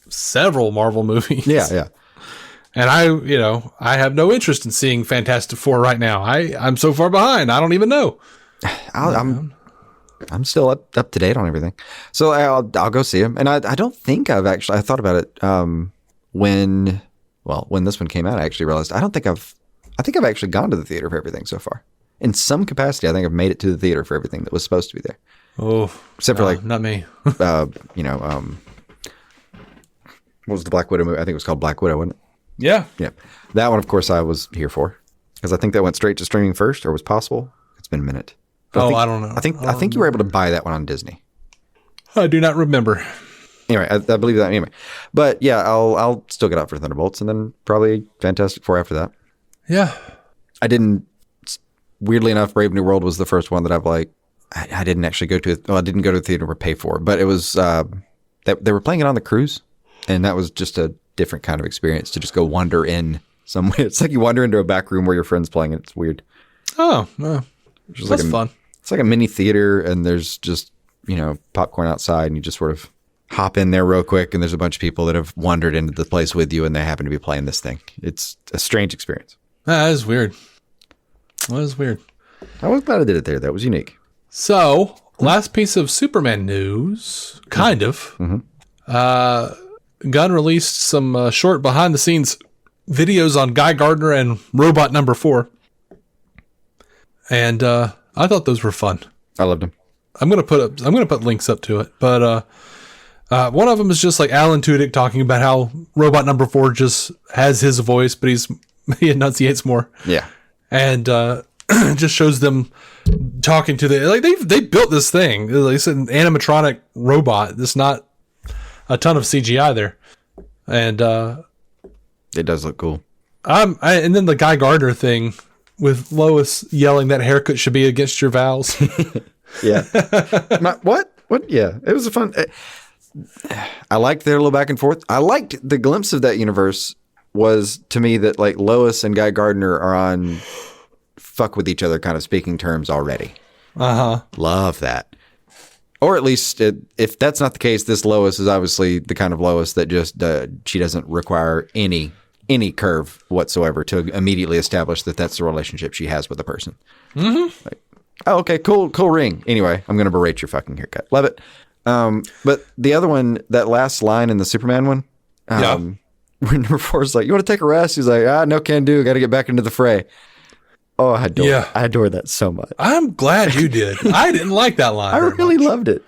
several Marvel movies. Yeah. And I have no interest in seeing Fantastic Four right now. I'm so far behind. I don't even know. I'm still up to date on everything. So I'll go see him. And I don't think I thought about it when this one came out. I actually realized I think I've actually gone to the theater for everything so far. In some capacity, I think I've made it to the theater for everything that was supposed to be there. Oh, except for not me. What was the Black Widow movie? I think it was called Black Widow, wasn't it? Yeah. That one, of course, I was here for because I think that went straight to streaming first, or was possible. It's been a minute. I don't know. I think you were able to buy that one on Disney. I do not remember. Anyway, I believe that anyway. But yeah, I'll still get out for Thunderbolts and then probably Fantastic Four after that. Yeah. I didn't. Weirdly enough, Brave New World was the first one that I've I didn't actually go to. I didn't go to the theater or pay for, but it was that they were playing it on the cruise, and that was just a different kind of experience to just go wander in somewhere. It's like you wander into a back room where your friend's playing it. It's weird. Oh, that's fun. It's like a mini theater, and there's just popcorn outside, and you just sort of hop in there real quick, and there's a bunch of people that have wandered into the place with you, and they happen to be playing this thing. It's a strange experience. That is weird. I was glad I did it there. That was unique. So, last piece of Superman news, kind of. Gunn released some short behind-the-scenes videos on Guy Gardner and Robot Number 4. And I thought those were fun. I loved them. I'm gonna put links up to it, but one of them is just like Alan Tudyk talking about how Robot Number 4 just has his voice, but he enunciates more. Yeah, and just shows them talking to they built this thing. It's an animatronic robot. There's not a ton of CGI there, and it does look cool. And then the Guy Gardner thing with Lois yelling that haircut should be against your vows. Yeah. What? Yeah. It was a fun. I liked their little back and forth. I liked the glimpse of that universe was to me that Lois and Guy Gardner are on fuck with each other kind of speaking terms already. Love that. Or at least if that's not the case, this Lois is obviously the kind of Lois that just she doesn't require any curve whatsoever to immediately establish that that's the relationship she has with a person. Mm-hmm. Okay, cool ring. Anyway, I'm going to berate your fucking haircut. Love it. But the other one, that last line in the Superman one, when number 4 is like, you want to take a rest? He's like, no can do. Got to get back into the fray. Oh, I adore that so much. I'm glad you did. I didn't like that line. I really loved it.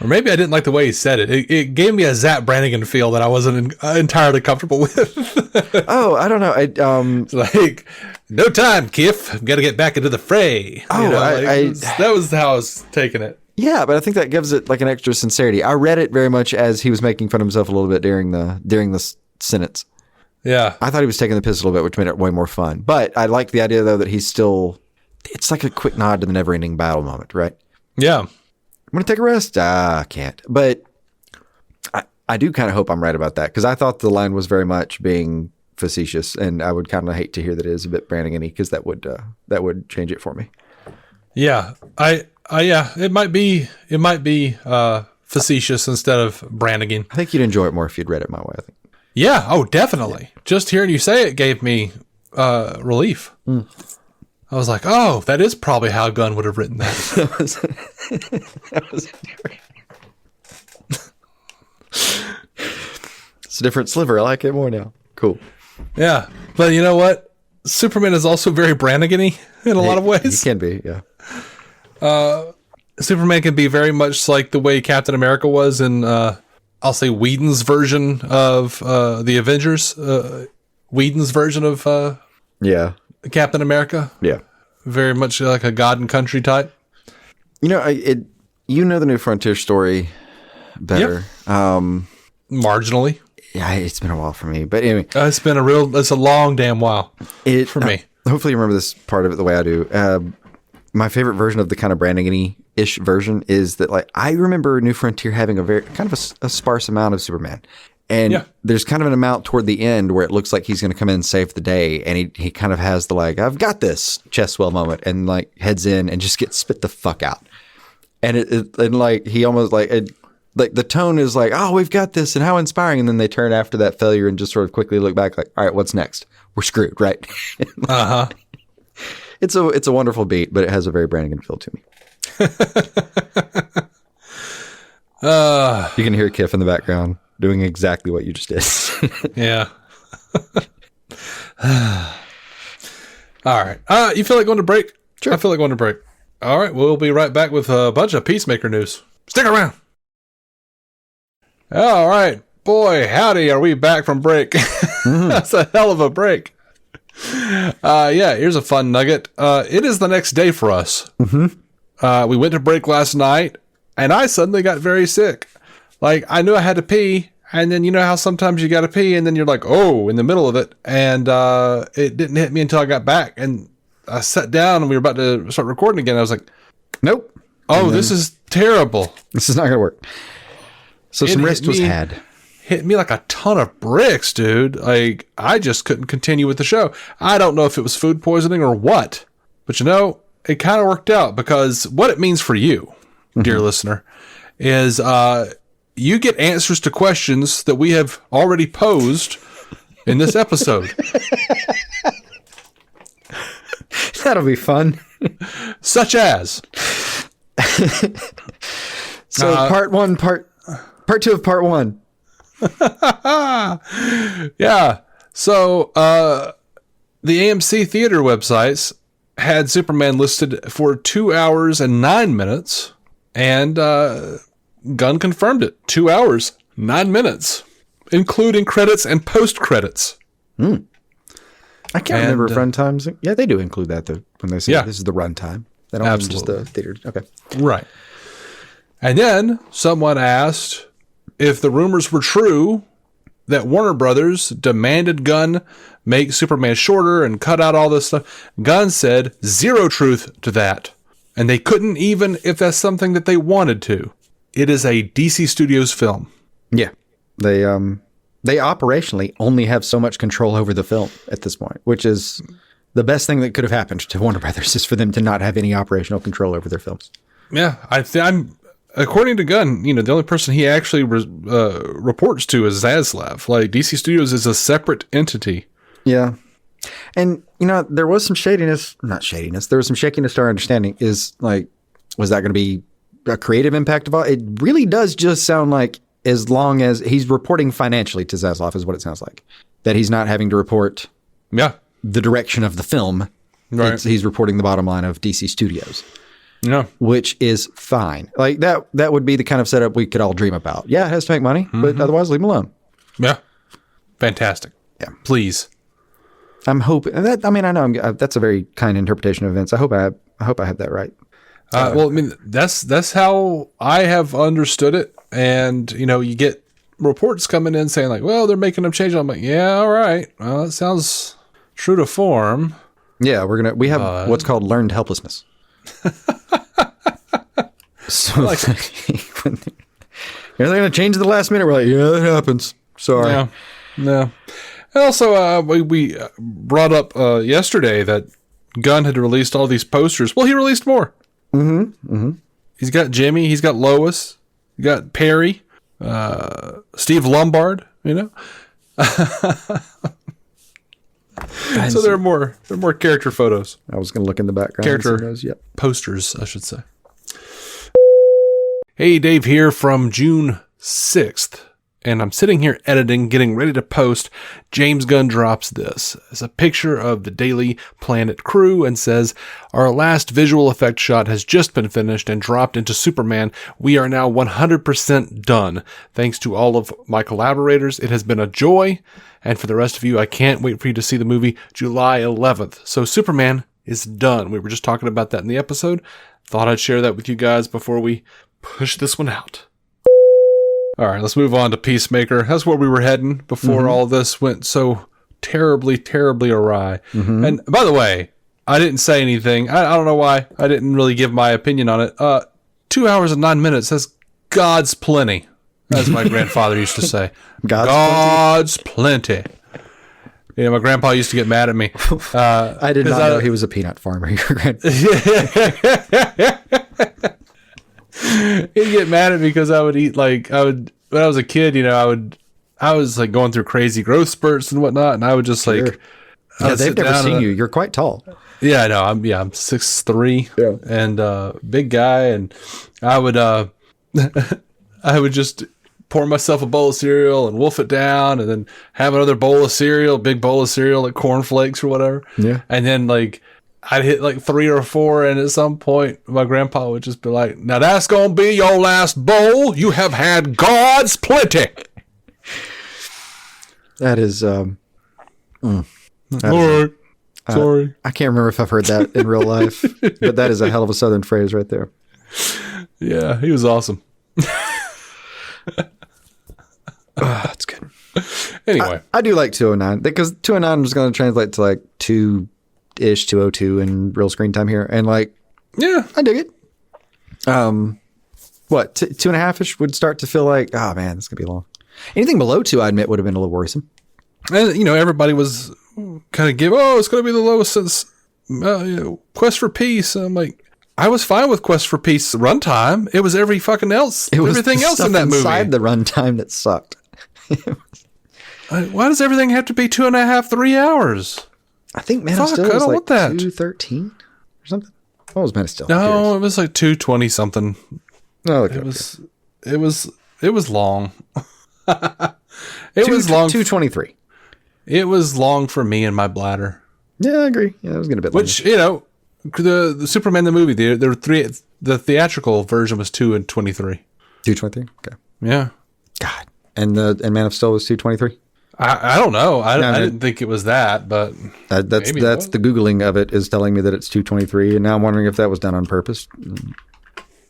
Or maybe I didn't like the way he said it. It gave me a Zap Brannigan feel that I wasn't entirely comfortable with. Oh, I don't know. It's like, no time, Kif. Got to get back into the fray. Oh, that was how I was taking it. Yeah, but I think that gives it an extra sincerity. I read it very much as he was making fun of himself a little bit during the sentence. Yeah. I thought he was taking the piss a little bit, which made it way more fun. But I like the idea, though, that he's still... It's like a quick nod to the never-ending battle moment, right? Yeah. I'm going to take a rest? I can't. But I do kind of hope I'm right about that, because I thought the line was very much being facetious, and I would kind of hate to hear that it is a bit Brannigan-y, because that would change it for me. Yeah. It might be facetious instead of Brannigan. I think you'd enjoy it more if you'd read it my way, I think. Yeah. Oh, definitely. Yeah. Just hearing you say it gave me relief. I was like, oh, that is probably how Gunn would have written that. It's a different sliver. I like it more now. Cool. Yeah. But you know what? Superman is also very Brannigan-y in a lot of ways. He can be, yeah. Superman can be very much like the way Captain America was in... I'll say Whedon's version of the Avengers. Whedon's version of Captain America. Yeah. Very much like a God and Country type. You know, the New Frontier story better. Yep. Marginally. Yeah, it's been a while for me. But anyway. It's a long damn while for me. Hopefully you remember this part of it the way I do. My favorite version of the kind of Brannigan-ish version is that, like, I remember New Frontier having a very kind of a sparse amount of Superman. And there's kind of an amount toward the end where it looks like he's going to come in and save the day. And he kind of has the, like, I've got this chest swell moment, and, like, heads in and just gets spit the fuck out. And and like, he almost like the tone is like, oh, we've got this and how inspiring. And then they turn after that failure and just sort of quickly look back like, all right, what's next? We're screwed, right? Uh-huh. It's a wonderful beat, but it has a very Brannigan feel to me. You can hear Kiff in the background doing exactly what you just did. Yeah. All right. You feel like going to break? Sure. I feel like going to break. All right. We'll be right back with a bunch of Peacemaker news. Stick around. All right. Boy, howdy, are we back from break. That's a hell of a break. Here's a fun nugget. It is the next day for us. We went to break last night, and I suddenly got very sick. Like, I knew I had to pee, and then you know how sometimes you got to pee, and then you're like, oh, in the middle of it, and it didn't hit me until I got back, and I sat down, and we were about to start recording again. I was like, nope. Oh, this is terrible. This is not going to work. So some rest was had. Hit me like a ton of bricks, dude. Like, I just couldn't continue with the show. I don't know if it was food poisoning or what, but you know, it kind of worked out, because what it means for you, dear listener, is you get answers to questions that we have already posed in this episode. That'll be fun. Such as. So part two of part one. Yeah. So the AMC theater websites had Superman listed for 2 hours and 9 minutes, and Gunn confirmed it. 2 hours, 9 minutes, including credits and post credits. I can't remember if runtimes. Yeah, they do include that though when they say this is the runtime. They don't mean just the theater. Okay, right. And then someone asked if the rumors were true that Warner Brothers demanded Gunn make Superman shorter and cut out all this stuff. Gunn said zero truth to that. And they couldn't, even if that's something that they wanted to. It is a DC Studios film. Yeah. They operationally only have so much control over the film at this point, which is the best thing that could have happened to Warner Brothers, is for them to not have any operational control over their films. Yeah, I'm according to Gunn, you know, the only person he actually reports to is Zaslav. Like, DC Studios is a separate entity. Yeah. And, you know, there was some there was some shakiness to our understanding. Is like, was that going to be a creative impact of all? It really does just sound like, as long as he's reporting financially to Zaslav, is what it sounds like. That he's not having to report the direction of the film. Right. He's reporting the bottom line of DC Studios. Yeah. Which is fine. Like, that would be the kind of setup we could all dream about. Yeah, it has to make money, but otherwise leave him alone. Yeah. Fantastic. Yeah. Please. I'm hoping that, I mean, I know that's a very kind interpretation of events. I hope I have that right. Well, I mean, that's how I have understood it. And, you know, you get reports coming in saying like, well, they're making them change. I'm like, yeah, all right. Well, it sounds true to form. Yeah, we have what's called learned helplessness. So like, when they're going to change at the last minute, we're like, yeah, that happens. Sorry. No. Also, we brought up yesterday that Gunn had released all these posters. Well, he released more. He's got Jimmy. He's got Lois. He got Perry. Steve Lombard. You know. So there are more character photos. I was going to look in the background. Character posters, I should say. Hey, Dave here from June 6th. And I'm sitting here editing, getting ready to post. James Gunn drops this. It's a picture of the Daily Planet crew and says, our last visual effect shot has just been finished and dropped into Superman. We are now 100% done. Thanks to all of my collaborators. It has been a joy. And for the rest of you, I can't wait for you to see the movie July 11th. So Superman is done. We were just talking about that in the episode. Thought I'd share that with you guys before we push this one out. All right, let's move on to Peacemaker. That's where we were heading before all this went so terribly, terribly awry. And by the way, I didn't say anything. I don't know why. I didn't really give my opinion on it. 2 hours and 9 minutes. That's God's plenty. As my grandfather used to say. God's plenty. You know, my grandpa used to get mad at me. I did not know he was a peanut farmer. Your grandpa. He'd get mad at me because I would eat when I was a kid, you know, I was like going through crazy growth spurts and whatnot, and I would just like. Yeah, they've never seen you. You're quite tall. Yeah, I know. I'm 6'3" and big guy, and I would I would just pour myself a bowl of cereal and wolf it down, and then have another bowl of cereal, big bowl of cereal, like cornflakes or whatever. Yeah, and then like I'd hit like 3 or 4, and at some point my grandpa would just be like, "Now that's gonna be your last bowl. You have had God's plenty." That is. Sorry. I can't remember if I've heard that in real life, but that is a hell of a Southern phrase right there. Yeah, he was awesome. That's good. Anyway. I do like 209 because 209 is going to translate to like 2-ish, 202 in real screen time here. And like, yeah, I dig it. 2.5-ish would start to feel like, oh man, this is going to be long. Anything below 2, I admit, would have been a little worrisome. And, you know, everybody was kind of it's going to be the lowest since Quest for Peace. And I'm like, I was fine with Quest for Peace runtime. It was everything else in that movie. Inside the runtime that sucked. Why does everything have to be 2.5, 3 hours? I think Man of Steel was like 2:13 or something. What was Man of Steel? No, it was like 2:20 something. Oh, okay. It was long. It was long. 2:23. It was long for me and my bladder. Yeah, I agree. Yeah, it was getting a bit long. Which, you know, the Superman the movie, the theatrical version was 2:23. 2:23. Okay. Yeah. God. And Man of Steel was 2:23. I don't know. I didn't think it was that, but that's the Googling of it is telling me that it's 2:23, and now I'm wondering if that was done on purpose.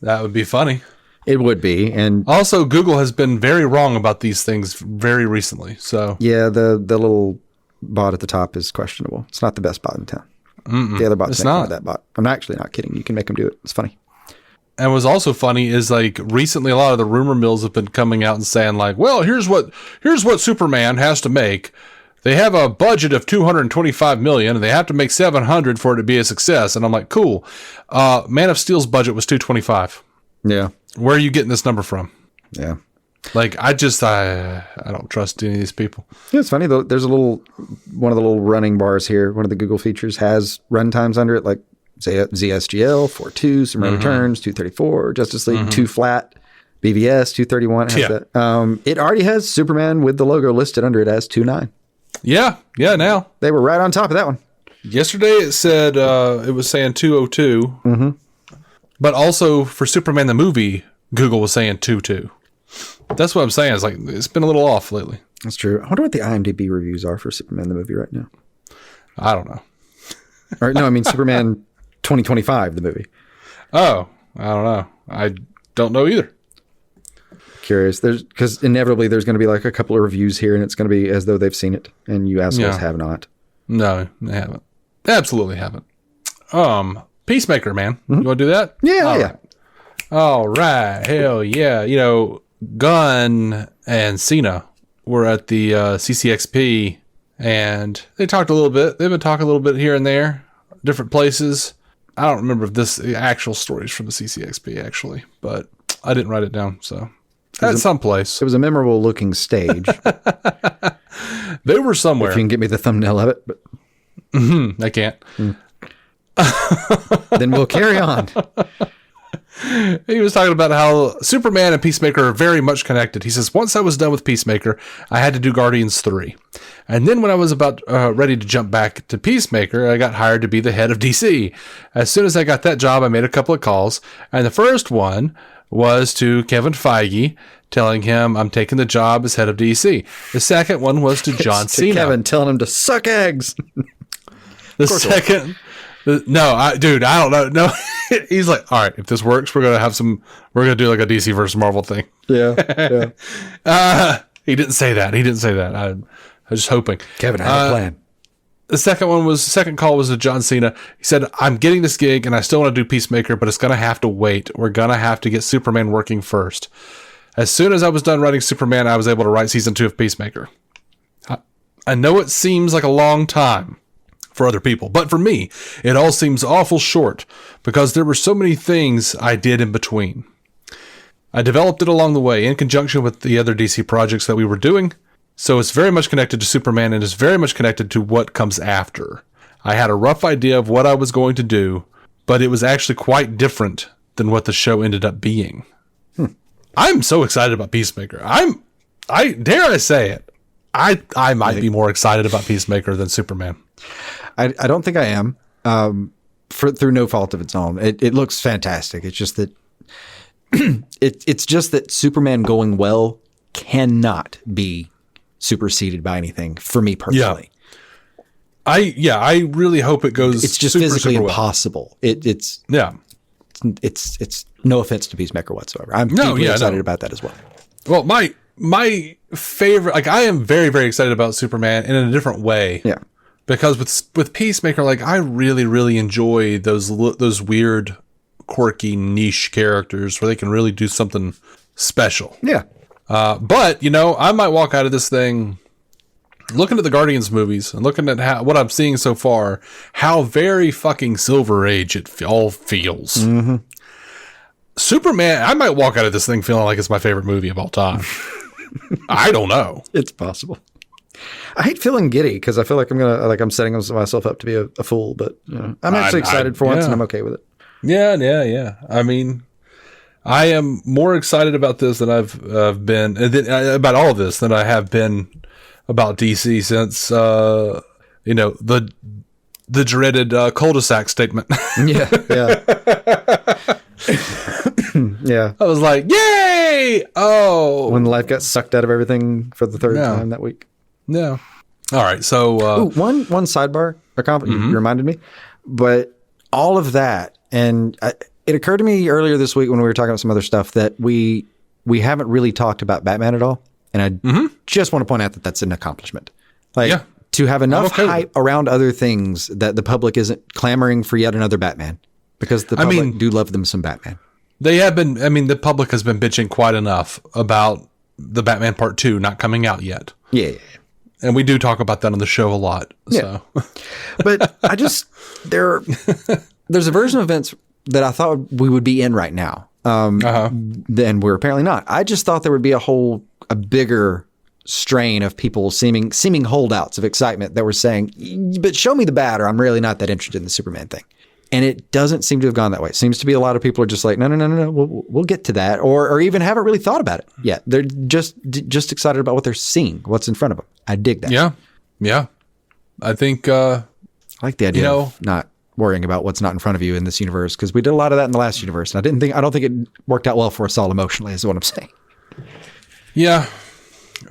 That would be funny. It would be, and also Google has been very wrong about these things very recently. So yeah, the little bot at the top is questionable. It's not the best bot in town. The other bot's not that bot. I'm actually not kidding. You can make them do it. It's funny. And what's also funny is like recently a lot of the rumor mills have been coming out and saying like, well, here's what Superman has to make. They have a budget of $225 million, and they have to make $700 for it to be a success. And I'm like, cool. Man of Steel's budget was $225. Yeah. Where are you getting this number from? Yeah. Like, I don't trust any of these people. Yeah, it's funny though. There's one of the little running bars here. One of the Google features has runtimes under it, like ZSGL 4.2, Superman Returns 234, Justice League 2 flat, BVS 231. It already has Superman with the logo listed under it as 2.9. Yeah. Now they were right on top of that one. Yesterday it said it was saying 202. But also for Superman the movie, Google was saying 2.2. That's what I'm saying. It's like it's been a little off lately. That's true. I wonder what the IMDb reviews are for Superman the movie right now. I don't know. Or no, I mean Superman 2025 the movie. Oh, I don't know. I don't know either. Curious. Because inevitably there's going to be like a couple of reviews here, and it's going to be as though they've seen it, and you assholes have not. No, they haven't. Absolutely haven't. Peacemaker, man. You want to do that? Yeah. All right. Hell yeah. You know, Gunn and Cena were at the CCXP, and they talked a little bit. They've been talking a little bit here and there, different places. I don't remember if the actual stories from the CCXP, actually, but I didn't write it down, so at some place. It was a memorable looking stage. They were somewhere. If you can get me the thumbnail of it. But. I can't. Then we'll carry on. He was talking about how Superman and Peacemaker are very much connected. He says, once I was done with Peacemaker, I had to do Guardians 3. And then when I was about ready to jump back to Peacemaker, I got hired to be the head of DC. As soon as I got that job, I made a couple of calls. And the first one was to Kevin Feige, telling him I'm taking the job as head of DC. The second one was to John Cena. Kevin telling him to suck eggs. The Dude, I don't know. No, he's like, all right, if this works, we're gonna do like a DC versus Marvel thing. Yeah. He didn't say that. I was just hoping. Kevin, I have a plan. The second call was to John Cena. He said, I'm getting this gig and I still want to do Peacemaker, but it's going to have to wait. We're going to have to get Superman working first. As soon as I was done writing Superman, I was able to write season 2 of Peacemaker. I know it seems like a long time for other people, but for me, it all seems awful short because there were so many things I did in between. I developed it along the way in conjunction with the other DC projects that we were doing. So it's very much connected to Superman and is very much connected to what comes after. I had a rough idea of what I was going to do, but it was actually quite different than what the show ended up being. I'm so excited about Peacemaker. I dare I say it. I might be more excited about Peacemaker than Superman. I don't think I am, through no fault of its own. It looks fantastic. It's just that it's just that Superman going well cannot be superseded by anything for me personally. I really hope it goes. It's just super, physically super impossible. It's no offense to Peacemaker whatsoever. I'm deeply excited about that as well. Well, my favorite, like I am very, very excited about Superman in a different way. Yeah. Because with Peacemaker, like I really, really enjoy those weird, quirky, niche characters where they can really do something special. Yeah. But, I might walk out of this thing looking at the Guardians movies and looking at what I'm seeing so far, how very fucking Silver Age it all feels. Mm-hmm. Superman, I might walk out of this thing feeling like it's my favorite movie of all time. I don't know. It's possible. I hate feeling giddy because I feel like I'm setting myself up to be a fool, but I'm actually excited for once and I'm okay with it. Yeah. I mean, I am more excited about this than I've been about all of this than I have been about DC since the dreaded cul-de-sac statement. Yeah. Yeah. I was like, yay! Oh, when life got sucked out of everything for the third time that week. Yeah. All right. So one sidebar, you reminded me, but all of that, and it occurred to me earlier this week when we were talking about some other stuff that we haven't really talked about Batman at all, and I just want to point out that that's an accomplishment. To have enough hype around other things that the public isn't clamoring for yet another Batman, because the public do love them some Batman. They have been. I mean, the public has been bitching quite enough about the Batman Part 2 not coming out yet. Yeah. And we do talk about that on the show a lot. Yeah. So. But I just there's a version of events that I thought we would be in right now. Then we're apparently not. I just thought there would be a bigger strain of people seeming holdouts of excitement that were saying, but show me the bat, or I'm really not that interested in the Superman thing. And it doesn't seem to have gone that way. It seems to be a lot of people are just like, no. We'll get to that, or even haven't really thought about it yet. They're just excited about what they're seeing, what's in front of them. I dig that. Yeah. I think I like the idea of not worrying about what's not in front of you in this universe, because we did a lot of that in the last universe, and I don't think it worked out well for us all emotionally, is what I'm saying. Yeah,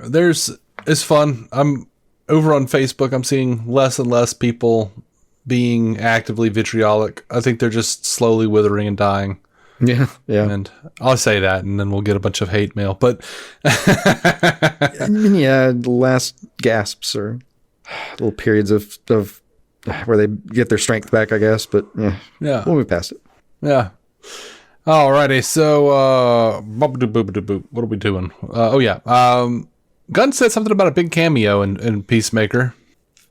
it's fun. I'm over on Facebook. I'm seeing less and less people being actively vitriolic. I think they're just slowly withering and dying. Yeah. And I'll say that, and then we'll get a bunch of hate mail. But the last gasps or little periods of where they get their strength back, I guess. But we'll move past it. Yeah. Alrighty. So, what are we doing? Gunn said something about a big cameo in Peacemaker.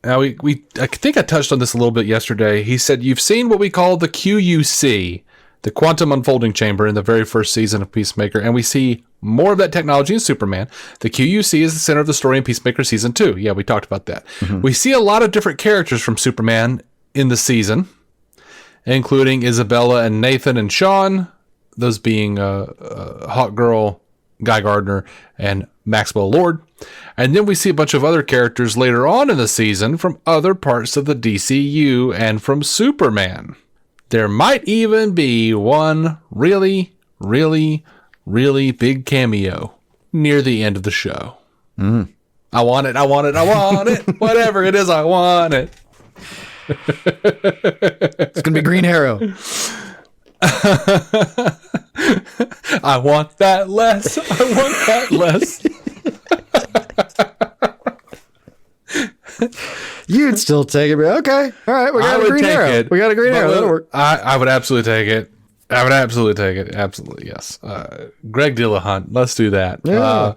Now, I think I touched on this a little bit yesterday. He said, you've seen what we call the QUC, the Quantum Unfolding Chamber, in the very first season of Peacemaker, and we see more of that technology in Superman. The QUC is the center of the story in Peacemaker Season 2. Yeah, we talked about that. Mm-hmm. We see a lot of different characters from Superman in the season, including Isabella and Nathan and Sean, those being Hawkgirl, Guy Gardner, and Maxwell Lord. And then we see a bunch of other characters later on in the season from other parts of the DCU and from Superman. There might even be one really, really, really big cameo near the end of the show. I want it. Whatever it is, I want it. It's gonna be Green Arrow. I want that less. I want that less. You'd still take it. Okay. All right. We got a Green Arrow. We got a Green Arrow. That'll work. I would absolutely take it. I would absolutely take it. Absolutely. Yes. Greg Dillahunt. Let's do that. Yeah.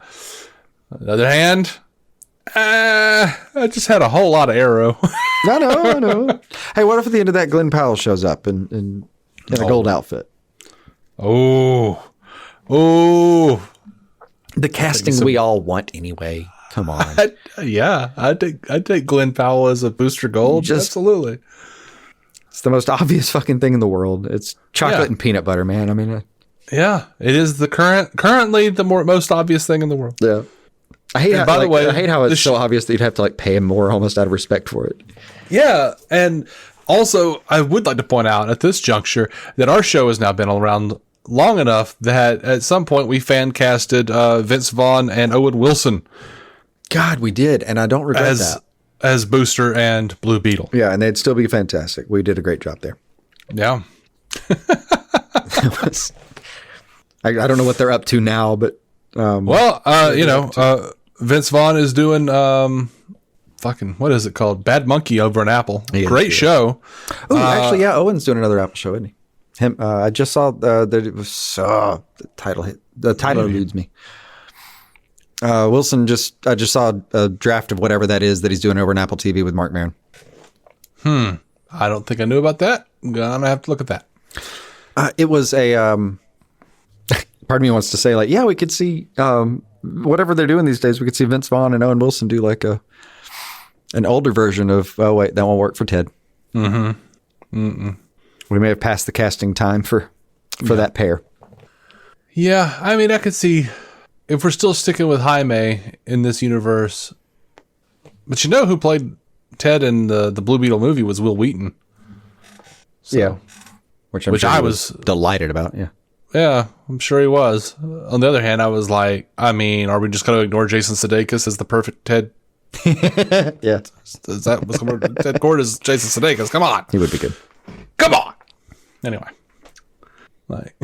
On the other hand, I just had a whole lot of Arrow. I know. Hey, what if at the end of that Glenn Powell shows up in a gold outfit? Oh. The casting we all want anyway. Come on. I'd take Glenn Powell as a Booster Gold. Absolutely. It's the most obvious fucking thing in the world. It's chocolate and peanut butter, man. I mean, yeah, it is the currently the most obvious thing in the world. Yeah. I hate how it's so obvious that you'd have to like pay him more almost out of respect for it. Yeah, and also I would like to point out at this juncture that our show has now been around long enough that at some point we fan casted Vince Vaughn and Owen Wilson. God, we did, and I don't regret that. As Booster and Blue Beetle. Yeah, and they'd still be fantastic. We did a great job there. Yeah. I don't know what they're up to now, but Vince Vaughn is doing what is it called? Bad Monkey over an Apple. Great show. Oh, actually, yeah, Owen's doing another Apple show, isn't he? I just saw that it was the title hit. The title eludes me. Wilson I just saw a draft of whatever that is that he's doing over an Apple TV with Mark Maron. I don't think I knew about that. I'm gonna have to look at that. It was a part of me wants to say like, yeah, we could see whatever they're doing these days. We could see Vince Vaughn and Owen Wilson do like an older version of. Oh wait, that won't work for Ted. We may have passed the casting time for that pair. Yeah, I mean, I could see if we're still sticking with Jaime in this universe. But you know who played Ted in the Blue Beetle movie was Will Wheaton. So, yeah, which I was delighted about. Yeah. Yeah, I'm sure he was. On the other hand, I was like, I mean, are we just going to ignore Jason Sudeikis as the perfect Ted? Yeah. Is that what's going to Ted Cord is Jason Sudeikis? Come on. He would be good. Come on. Anyway. Like,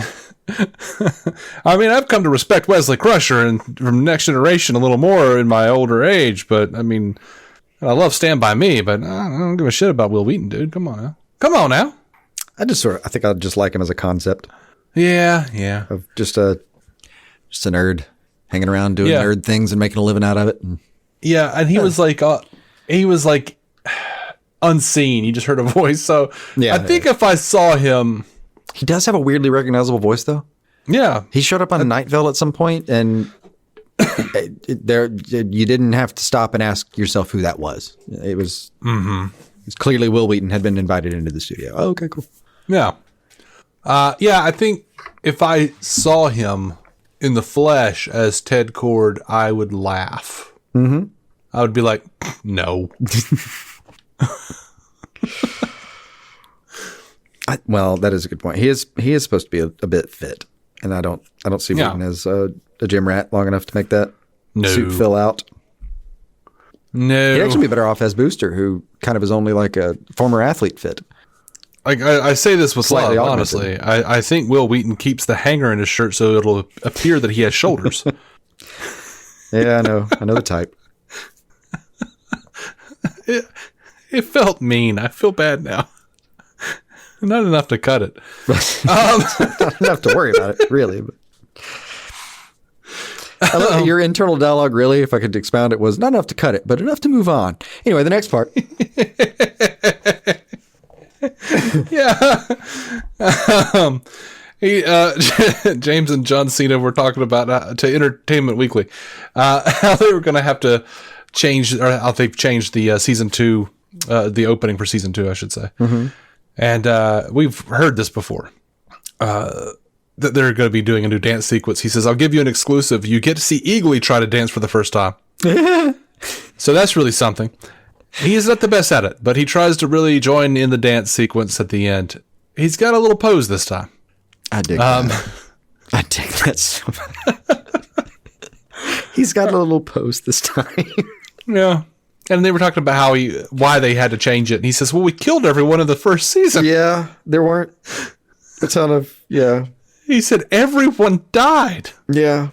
I mean, I've come to respect Wesley Crusher and from Next Generation a little more in my older age, but I mean, I love Stand By Me, but I don't give a shit about Will Wheaton, dude. Come on now. Come on now. I think I just like him as a concept. Yeah. Of just a nerd hanging around doing nerd things and making a living out of it. Yeah, and he was like unseen. You just heard a voice. So I think if I saw him, he does have a weirdly recognizable voice, though. Yeah, he showed up on Night Vale at some point, and you didn't have to stop and ask yourself who that was. It was clearly Will Wheaton had been invited into the studio. Oh, okay, cool. Yeah. I think if I saw him in the flesh as Ted Cord, I would laugh. I would be like, no. Well, that is a good point. He is supposed to be a bit fit, and I don't see Wheaton as a gym rat long enough to make that suit fill out. No, he'd actually be better off as Booster, who kind of is only like a former athlete fit. I say this with Slightly love, honestly. I think Will Wheaton keeps the hanger in his shirt so it'll appear that he has shoulders. Yeah, I know the type. It felt mean. I feel bad now. Not enough to cut it. Not enough to worry about it, really. But. I love your internal dialogue, really, if I could expound it, was not enough to cut it, but enough to move on. Anyway, the next part. Yeah. James and John Cena were talking about to Entertainment Weekly how they were going to have to change, or how they've changed the season 2, the opening for season 2, I should say. And we've heard this before, that they're going to be doing a new dance sequence. He says, I'll give you an exclusive. You get to see Eagly try to dance for the first time. So that's really something. He is not the best at it, but he tries to really join in the dance sequence at the end. He's got a little pose this time. I dig that. I dig that so much. He's got a little pose this time. Yeah. And they were talking about why they had to change it. And he says, well, we killed everyone in the first season. Yeah, there weren't a ton of, yeah. He said, everyone died. Yeah.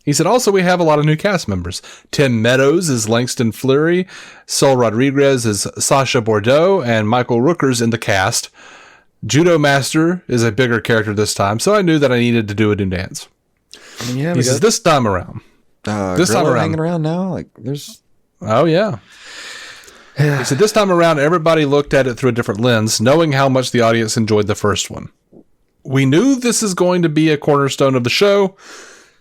He said, also, we have a lot of new cast members. Tim Meadows is Langston Fleury. Sol Rodriguez is Sasha Bordeaux. And Michael Rooker's in the cast. Judo Master is a bigger character this time. So I knew that I needed to do a new dance. Yeah, he says, this time around. This time around. Hanging around now? Like, there's... Oh, yeah. He said, this time around, everybody looked at it through a different lens, knowing how much the audience enjoyed the first one. We knew this is going to be a cornerstone of the show,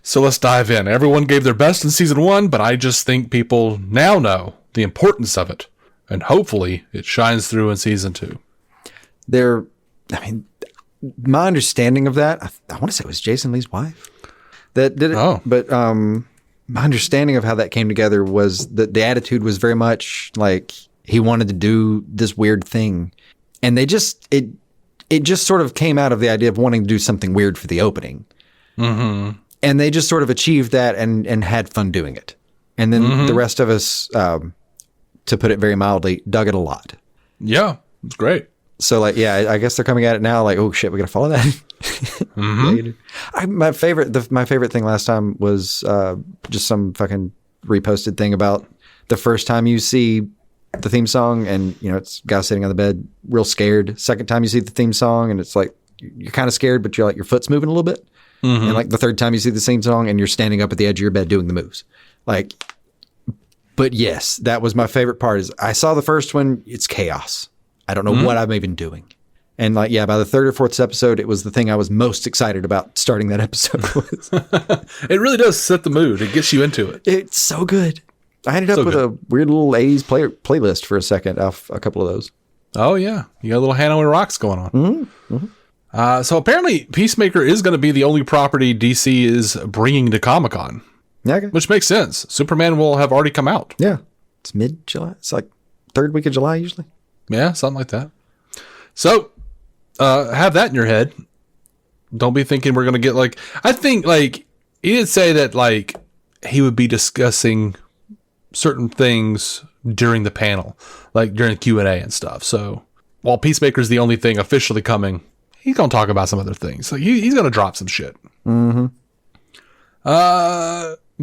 so let's dive in. Everyone gave their best in season 1, but I just think people now know the importance of it, and hopefully it shines through in season 2. My understanding of that, I want to say it was Jason Lee's wife that did it. Oh. But my understanding of how that came together was that the attitude was very much like he wanted to do this weird thing. And it just sort of came out of the idea of wanting to do something weird for the opening. Mm-hmm. And they just sort of achieved that and had fun doing it. And then the rest of us, to put it very mildly, dug it a lot. Yeah, it's great. So, like, yeah, I guess they're coming at it now like, oh, shit, we got to follow that. Mm-hmm. My favorite thing last time was just some fucking reposted thing about the first time you see the theme song and, you know, it's a guy sitting on the bed real scared. Second time you see the theme song and it's like you're kind of scared, but you're like your foot's moving a little bit. Mm-hmm. And like the third time you see the same song and you're standing up at the edge of your bed doing the moves. Like, but yes, that was my favorite part is I saw the first one. It's chaos. I don't know what I'm even doing. And like, yeah, by the third or fourth episode, it was the thing I was most excited about starting that episode with. It really does set the mood. It gets you into it. It's so good. I ended up with a weird little 80s playlist for a second off a couple of those. Oh, yeah. You got a little Hannah and Rocks going on. Mm-hmm. Mm-hmm. So apparently Peacemaker is going to be the only property DC is bringing to Comic-Con. Yeah, okay. Which makes sense. Superman will have already come out. Yeah. It's mid-July. It's like third week of July usually. Yeah, something like that. So, have that in your head. Don't be thinking we're going to get like... I think, like, he did say that, like, he would be discussing certain things during the panel, like during Q&A and stuff. So, while Peacemaker's the only thing officially coming, he's going to talk about some other things. Like, he's going to drop some shit. Mm-hmm.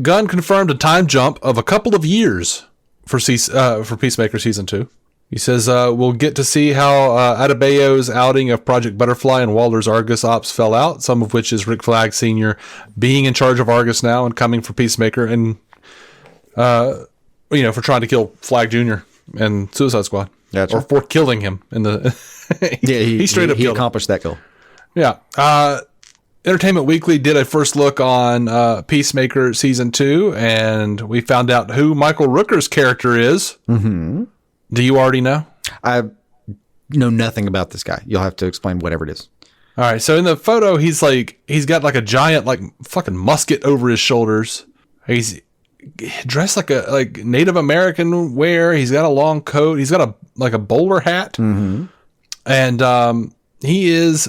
Gunn confirmed a time jump of a couple of years for Peacemaker Season 2. He says, we'll get to see how Adebayo's outing of Project Butterfly and Walter's Argus ops fell out, some of which is Rick Flag Sr. being in charge of Argus now and coming for Peacemaker and, for trying to kill Flag Jr. and Suicide Squad. That's or right. for killing him in the... he straight up accomplished that goal. Yeah. Entertainment Weekly did a first look on Peacemaker Season 2, and we found out who Michael Rooker's character is. Mm-hmm. Do you already know? I know nothing about this guy. You'll have to explain whatever it is. All right. So in the photo, he's got like a giant, like fucking musket over his shoulders. He's dressed like Native American wear. He's got a long coat. He's got a bowler hat. Mm-hmm. And he is,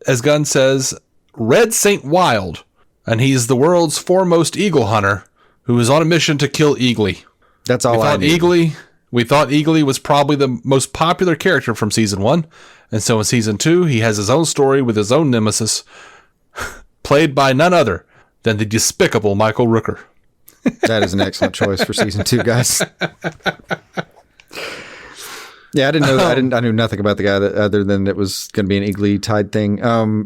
as Gunn says, Red Saint Wild. And he's the world's foremost eagle hunter who is on a mission to kill Eagly. That's all I knew. We thought Eagly was probably the most popular character from Season 1, and so in Season 2, he has his own story with his own nemesis, played by none other than the despicable Michael Rooker. That is an excellent choice for Season 2, guys. Yeah, I didn't know that. I knew nothing about the guy other than it was going to be an Eagly-tied thing.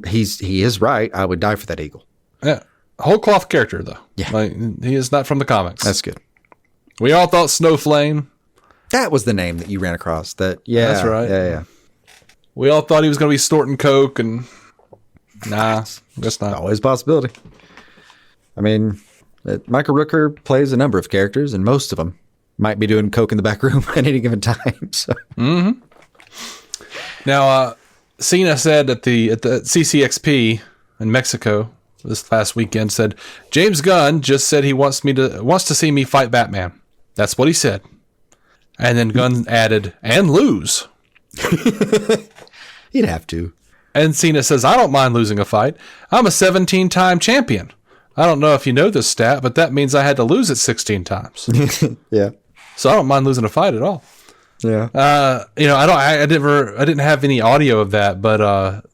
He is right. I would die for that eagle. Yeah. Whole cloth character, though. Yeah. Like, he is not from the comics. That's good. We all thought Snowflame. That was the name that you ran across. Yeah, that's right. Yeah. We all thought he was going to be snorting coke, and nah, that's not. Always a possibility. I mean, Michael Rooker plays a number of characters, and most of them might be doing coke in the back room at any given time. So. Mm-hmm. Now, Cena said at the CCXP in Mexico this last weekend, said James Gunn just said he wants to see me fight Batman. That's what he said. And then Gunn added, and lose. He'd have to. And Cena says, I don't mind losing a fight. I'm a 17-time champion. I don't know if you know this stat, but that means I had to lose it 16 times. Yeah. So I don't mind losing a fight at all. Yeah. I didn't have any audio of that, but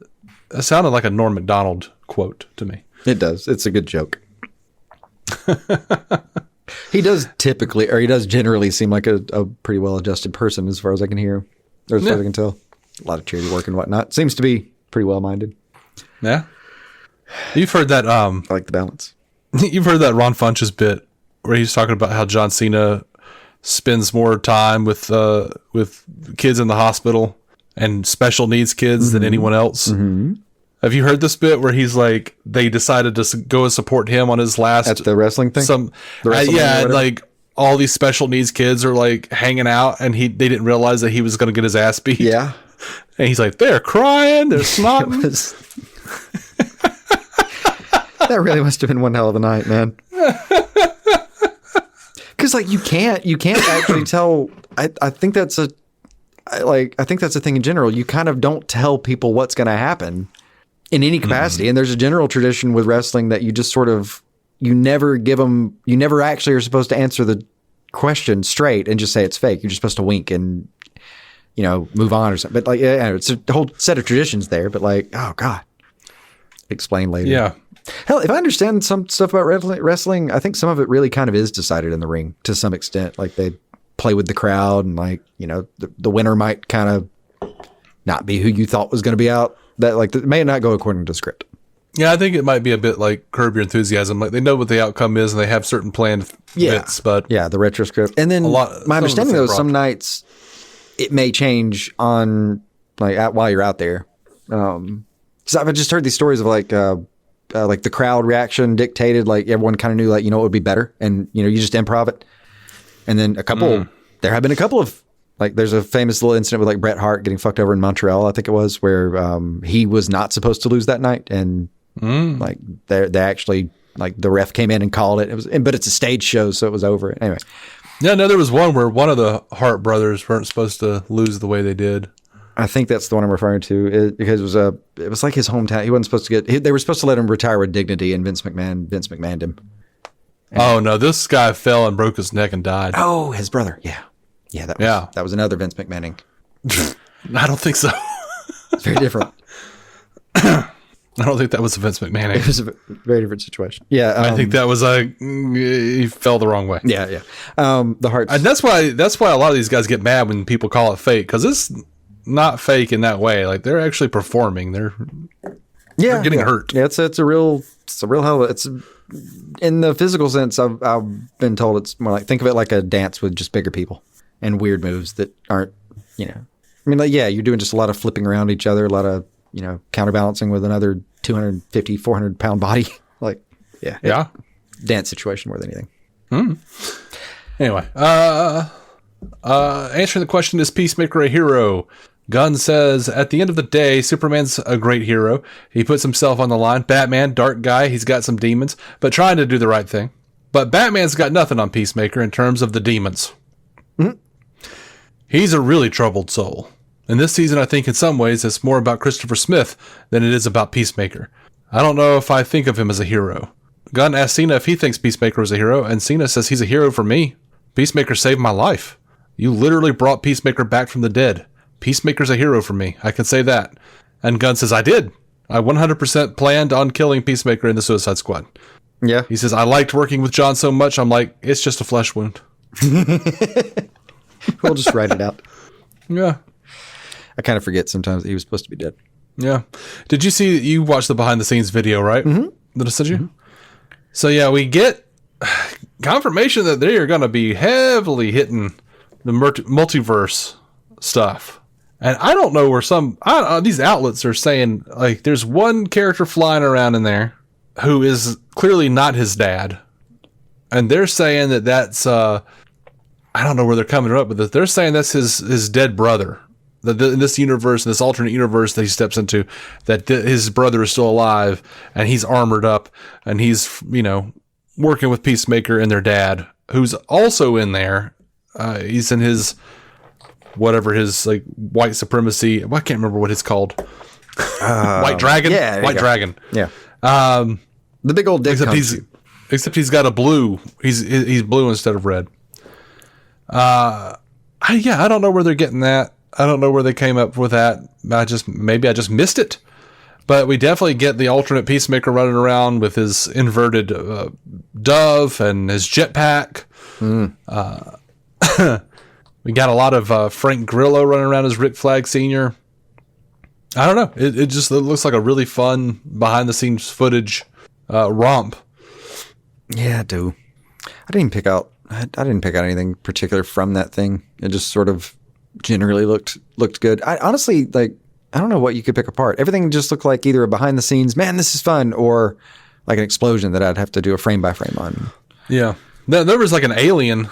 it sounded like a Norm Macdonald quote to me. It does. It's a good joke. He does generally seem like a pretty well-adjusted person as far as I can hear, or as far as I can tell. A lot of charity work and whatnot. Seems to be pretty well-minded. Yeah. You've heard that. I like the balance. You've heard that Ron Funches bit where he's talking about how John Cena spends more time with kids in the hospital and special needs kids than anyone else. Mm-hmm. Have you heard this bit where he's like, they decided to go and support him on his last at the wrestling thing? Like all these special needs kids are like hanging out, and they didn't realize that he was going to get his ass beat. Yeah, and he's like, they're crying, they're snotting. That really must have been one hell of a night, man. Because like you can't actually tell. I think that's a thing in general. You kind of don't tell people what's going to happen in any capacity. And there's a general tradition with wrestling that you just sort of, you never actually are supposed to answer the question straight and just say it's fake. You're just supposed to wink and, move on or something. But like, it's a whole set of traditions there, but like, oh God, explain later. Yeah. Hell, if I understand some stuff about wrestling, I think some of it really kind of is decided in the ring to some extent. Like they play with the crowd and like, the winner might kind of not be who you thought was going to be out. That like it may not go according to script. Yeah, I think it might be a bit like Curb Your Enthusiasm. Like they know what the outcome is and they have certain planned bits, but the retro script. And then my understanding though, some nights it may change on like while you're out there. Because I've just heard these stories of like the crowd reaction dictated, like everyone kind of knew like, what would be better. And, you just improv it. And then there have been a couple of, like there's a famous little incident with like Bret Hart getting fucked over in Montreal, I think it was, where he was not supposed to lose that night. And like they actually, like the ref came in and called it. But it's a stage show, so it was over. Anyway. Yeah, no, there was one where one of the Hart brothers weren't supposed to lose the way they did. I think that's the one I'm referring to, because it was like his hometown. He wasn't supposed to they were supposed to let him retire with dignity, and Vince McMahoned him. Oh no, this guy fell and broke his neck and died. Oh, his brother. Yeah. Yeah, that was another Vince McMahoning. I don't think so. It's very different. I don't think that was a Vince McMahon. It was a very different situation. Yeah, I think that was he fell the wrong way. Yeah. The Hearts, and that's why a lot of these guys get mad when people call it fake, because it's not fake in that way. Like they're actually performing. They're getting hurt. Yeah, it's a real hell. It's in the physical sense. I've been told it's more like, think of it like a dance with just bigger people and weird moves that aren't, I mean, like, yeah, you're doing just a lot of flipping around each other, a lot of, counterbalancing with another 250, 400 pound body. Like, yeah. Dance situation more than anything. Anyway, answering the question, is Peacemaker a hero? Gunn says, at the end of the day, Superman's a great hero. He puts himself on the line. Batman, dark guy, he's got some demons, but trying to do the right thing. But Batman's got nothing on Peacemaker in terms of the demons. Mm-hmm. He's a really troubled soul. And this season, I think in some ways, it's more about Christopher Smith than it is about Peacemaker. I don't know if I think of him as a hero. Gunn asked Cena if he thinks Peacemaker was a hero, and Cena says he's a hero for me. Peacemaker saved my life. You literally brought Peacemaker back from the dead. Peacemaker's a hero for me. I can say that. And Gunn says, I did. I 100% planned on killing Peacemaker in the Suicide Squad. Yeah. He says, I liked working with John so much, I'm like, it's just a flesh wound. We'll just write it out. Yeah. I kind of forget sometimes that he was supposed to be dead. Yeah. Did you watch the behind the scenes video, right? Mm-hmm. That I sent you? Mm-hmm. So yeah, we get confirmation that they are going to be heavily hitting the multiverse stuff. And I don't know where these outlets are saying, like, there's one character flying around in there who is clearly not his dad. And they're saying that's, I don't know where they're coming up with this. They're saying that's his dead brother. In this universe, in this alternate universe that he steps into, that his brother is still alive and he's armored up and he's, working with Peacemaker and their dad, who's also in there. He's in his, whatever his like white supremacy. I can't remember what it's called. White Dragon. Yeah, White Dragon. Yeah. The big old dick. Except he's got a blue. He's blue instead of red. I don't know where they're getting that. I don't know where they came up with that. Maybe I just missed it. But we definitely get the alternate Peacemaker running around with his inverted dove and his jetpack. We got a lot of Frank Grillo running around as Rick Flag Sr. I don't know. It looks like a really fun behind-the-scenes footage romp. Yeah, I do. I didn't pick out anything particular from that thing. It just sort of generally looked good. I honestly, like, I don't know what you could pick apart. Everything just looked like either a behind the scenes, man, this is fun, or like an explosion that I'd have to do a frame by frame on. Yeah. There was like an alien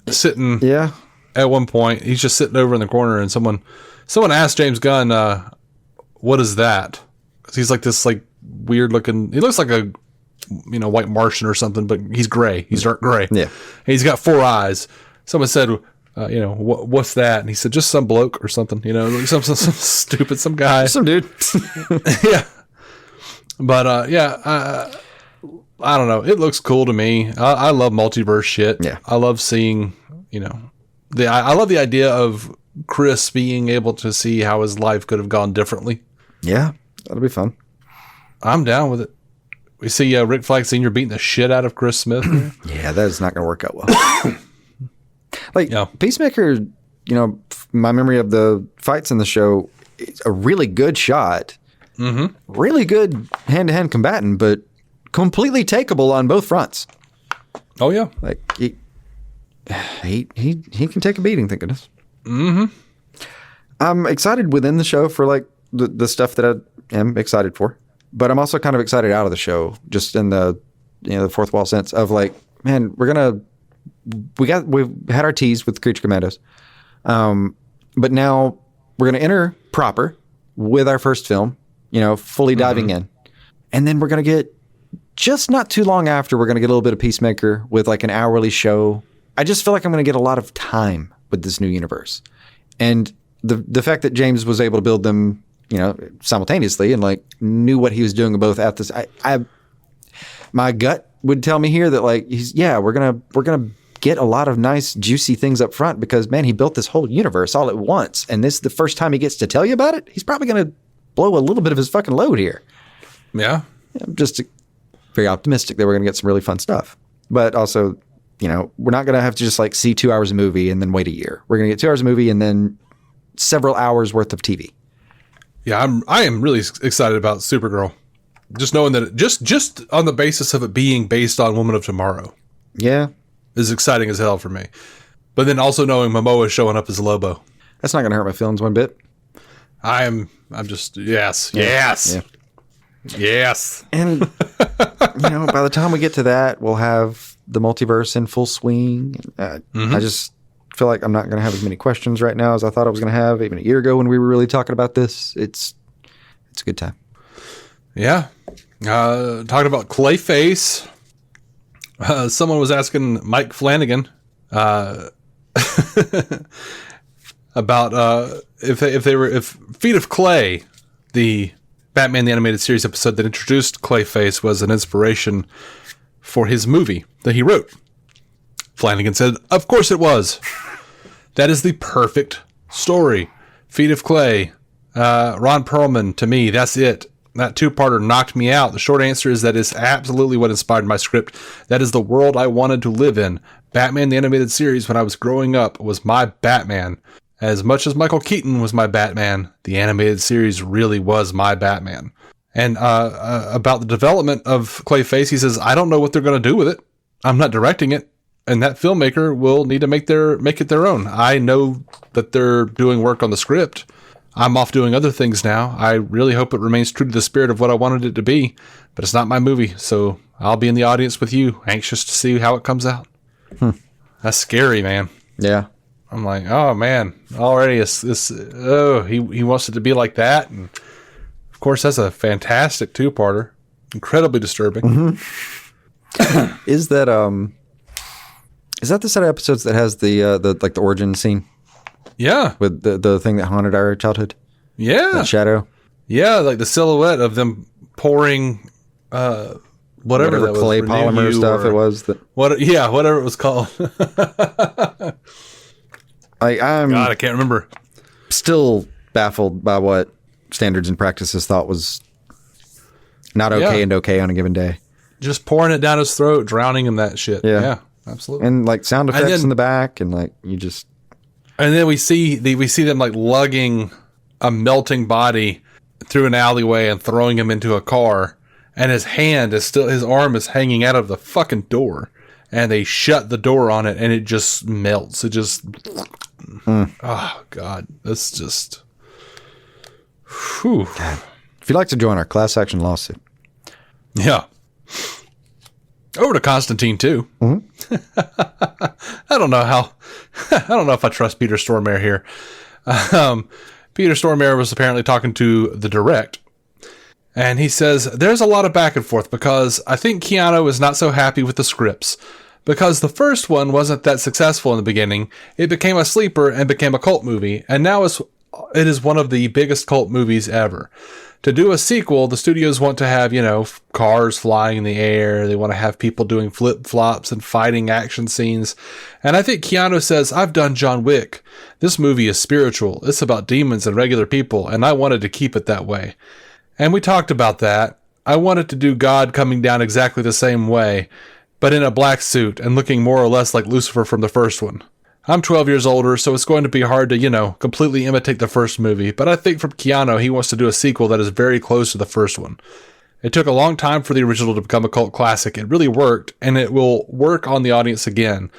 sitting at one point. He's just sitting over in the corner, and someone asked James Gunn, what is that? 'Cause he's like this like weird looking, he looks like a white Martian or something, but he's gray. He's dark gray. Yeah. And he's got 4 eyes. Someone said, what's that? And he said, just some bloke or something, like some stupid, some guy. Some dude. Yeah. But, I don't know. It looks cool to me. I love multiverse shit. Yeah. I love seeing, I love the idea of Chris being able to see how his life could have gone differently. Yeah. That'll be fun. I'm down with it. We see Rick Flag Sr. beating the shit out of Chris Smith. Yeah, that is not going to work out well. Peacemaker, my memory of the fights in the show, it's a really good shot. Mm-hmm. Really good hand-to-hand combatant, but completely takeable on both fronts. Oh, yeah. Like, he can take a beating, thank goodness. Mm-hmm. I'm excited within the show for, like, the stuff that I am excited for. But I'm also kind of excited out of the show, just in the the fourth wall sense of like, man, we've had our tease with Creature Commandos, but now we're gonna enter proper with our first film, fully diving in, and then we're gonna get just not too long after we're gonna get a little bit of Peacemaker with like an hourly show. I just feel like I'm gonna get a lot of time with this new universe, and the fact that James was able to build them simultaneously and like knew what he was doing both at this. My gut would tell me here that like we're gonna get a lot of nice juicy things up front because man, he built this whole universe all at once, and this is the first time he gets to tell you about it. He's probably gonna blow a little bit of his fucking load here. Yeah, I'm just very optimistic that we're gonna get some really fun stuff, but also we're not gonna have to just like see 2 hours of movie and then wait a year. We're gonna get 2 hours of movie and then several hours worth of TV. Yeah, I am really excited about Supergirl. Just knowing that just on the basis of it being based on Woman of Tomorrow. Yeah. Is exciting as hell for me. But then also knowing Momoa showing up as Lobo. That's not going to hurt my feelings one bit. I'm just, yes. Yes. Yeah. Yes. And, by the time we get to that, we'll have the multiverse in full swing. I just feel like I'm not going to have as many questions right now as I thought I was going to have even a year ago when we were really talking about this. It's a good time. Yeah. Talking about Clayface. Someone was asking Mike Flanagan about if Feet of Clay, the Batman the Animated Series episode that introduced Clayface, was an inspiration for his movie that he wrote. Flanagan said, "Of course it was. That is the perfect story. Feet of Clay, Ron Perlman, to me, that's it. That 2-parter knocked me out. The short answer is that is absolutely what inspired my script. That is the world I wanted to live in. Batman the Animated Series, when I was growing up, was my Batman. As much as Michael Keaton was my Batman, the animated series really was my Batman." And about the development of Clayface, he says, "I don't know what they're going to do with it. I'm not directing it. And that filmmaker will need to make it their own. I know that they're doing work on the script. I'm off doing other things now. I really hope it remains true to the spirit of what I wanted it to be, but it's not my movie, so I'll be in the audience with you, anxious to see how it comes out." That's scary, man. Yeah. I'm like, oh man, already he wants it to be like that, and of course that's a fantastic 2-parter, incredibly disturbing. Is that the set of episodes that has the origin scene? Yeah. With the thing that haunted our childhood? Yeah. That shadow? Yeah, like the silhouette of them pouring whatever that clay was, polymer stuff it was. Whatever it was called. I'm God, I can't remember. still baffled by what standards and practices thought was not okay and okay on a given day. Just pouring it down his throat, drowning him that shit. Yeah, absolutely. And like sound effects in the back, and like you just. And then we see them like lugging a melting body through an alleyway and throwing him into a car, and his arm is hanging out of the fucking door, and they shut the door on it, and it just melts. It just, oh God, that's just. Whew. God. If you'd like to join our class action lawsuit, yeah. Over to Constantine too. I don't know if I trust Peter Stormare here. Peter Stormare was apparently talking to the Direct, and he says there's a lot of back and forth because I think Keanu is not so happy with the scripts because the first one wasn't that successful in the beginning. It became a sleeper and became a cult movie, and now it is one of the biggest cult movies ever. To do a sequel, the studios want to have, cars flying in the air. They want to have people doing flip-flops and fighting action scenes. And I think Keanu says, I've done John Wick. This movie is spiritual. It's about demons and regular people, and I wanted to keep it that way. And we talked about that. I wanted to do God coming down exactly the same way, but in a black suit and looking more or less like Lucifer from the first one. I'm 12 years older, so it's going to be hard to, completely imitate the first movie, but I think from Keanu, he wants to do a sequel that is very close to the first one. It took a long time for the original to become a cult classic. It really worked, and it will work on the audience again.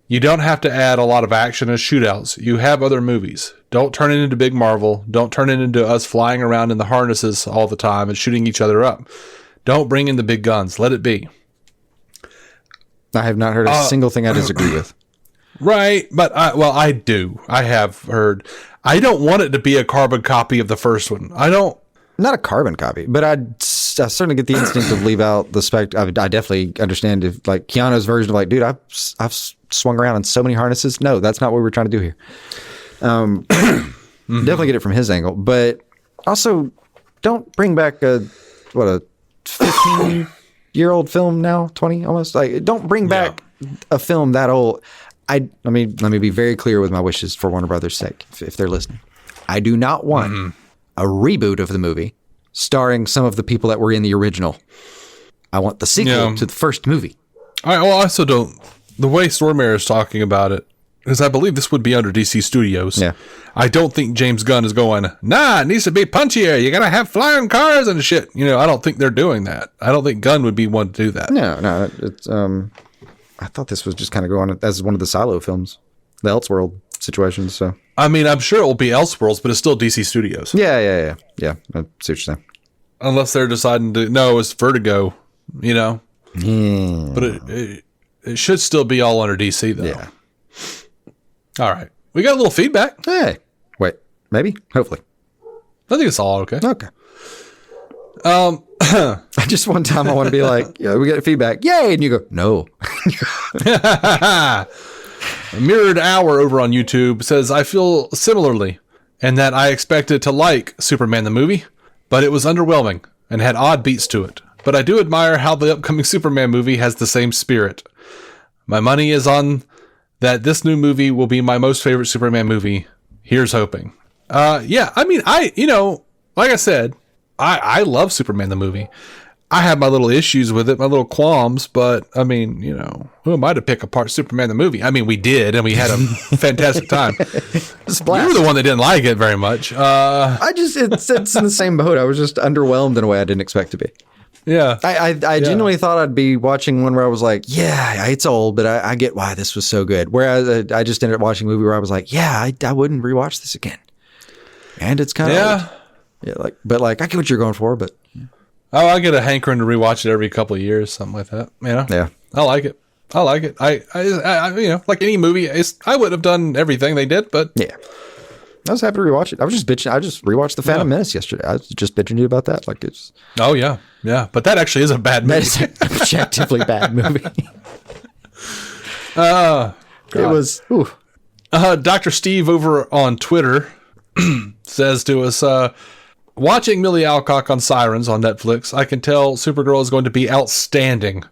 You don't have to add a lot of action and shootouts. You have other movies. Don't turn it into Big Marvel. Don't turn it into us flying around in the harnesses all the time and shooting each other up. Don't bring in the big guns. Let it be. I have not heard a single thing I disagree with. Right, but I do. I have heard. I don't want it to be a carbon copy of the first one. I don't. Not a carbon copy, but I certainly get the instinct to leave out the spec. I definitely understand if like Keanu's version of like, dude, I've swung around in so many harnesses. No, that's not what we were trying to do here. Definitely get it from his angle, but also don't bring back a 15-year-old film now, 20 almost. Like, don't bring back a film that old. Let me be very clear with my wishes for Warner Brothers' sake, if they're listening. I do not want a reboot of the movie starring some of the people that were in the original. I want the sequel to the first movie. I also don't. The way Stormare is talking about it, because I believe this would be under DC Studios. Yeah. I don't think James Gunn is going, it needs to be punchier. You got to have flying cars and shit. I don't think they're doing that. I don't think Gunn would be one to do that. No, it's I thought this was just kind of going as one of the silo films, the Elseworld situations. So I mean, I'm sure it will be Elseworlds, but it's still DC Studios. Yeah. I see what you're saying. Unless they're deciding to it's Vertigo, But it should still be all under DC though. Yeah. All right, we got a little feedback. Hey, wait, maybe, hopefully. I think it's all okay. Okay. Just one time I want to be like, we get feedback. Yay. And you go, no. Mirrored Hour over on YouTube says, I feel similarly in that I expected to like Superman the movie, but it was underwhelming and had odd beats to it. But I do admire how the upcoming Superman movie has the same spirit. My money is on that this new movie will be my most favorite Superman movie. Here's hoping. I mean, like I said, I love Superman the movie. I have my little issues with it, my little qualms, but I mean, who am I to pick apart Superman the movie? I mean, we did, and we had a fantastic time. You were the one that didn't like it very much. It's in the same boat. I was just underwhelmed in a way I didn't expect to be. Yeah. I genuinely thought I'd be watching one where I was like, yeah, it's old, but I get why this was so good. Whereas I just ended up watching a movie where I was like, yeah, I wouldn't rewatch this again. And it's kind of old. Yeah, I get what you're going for, but oh, I get a hankering to rewatch it every couple of years, something like that. Yeah, I like it. I like any movie, I would have done everything they did, but yeah, I was happy to rewatch it. I was just bitching. I just rewatched The Phantom Menace yesterday. I was just bitching to you about that. Like it's. Oh yeah, but that actually is a bad movie. That's an objectively bad movie. It was. Dr. Steve over on Twitter says to us. Watching Millie Alcock on Sirens on Netflix, I can tell Supergirl is going to be outstanding.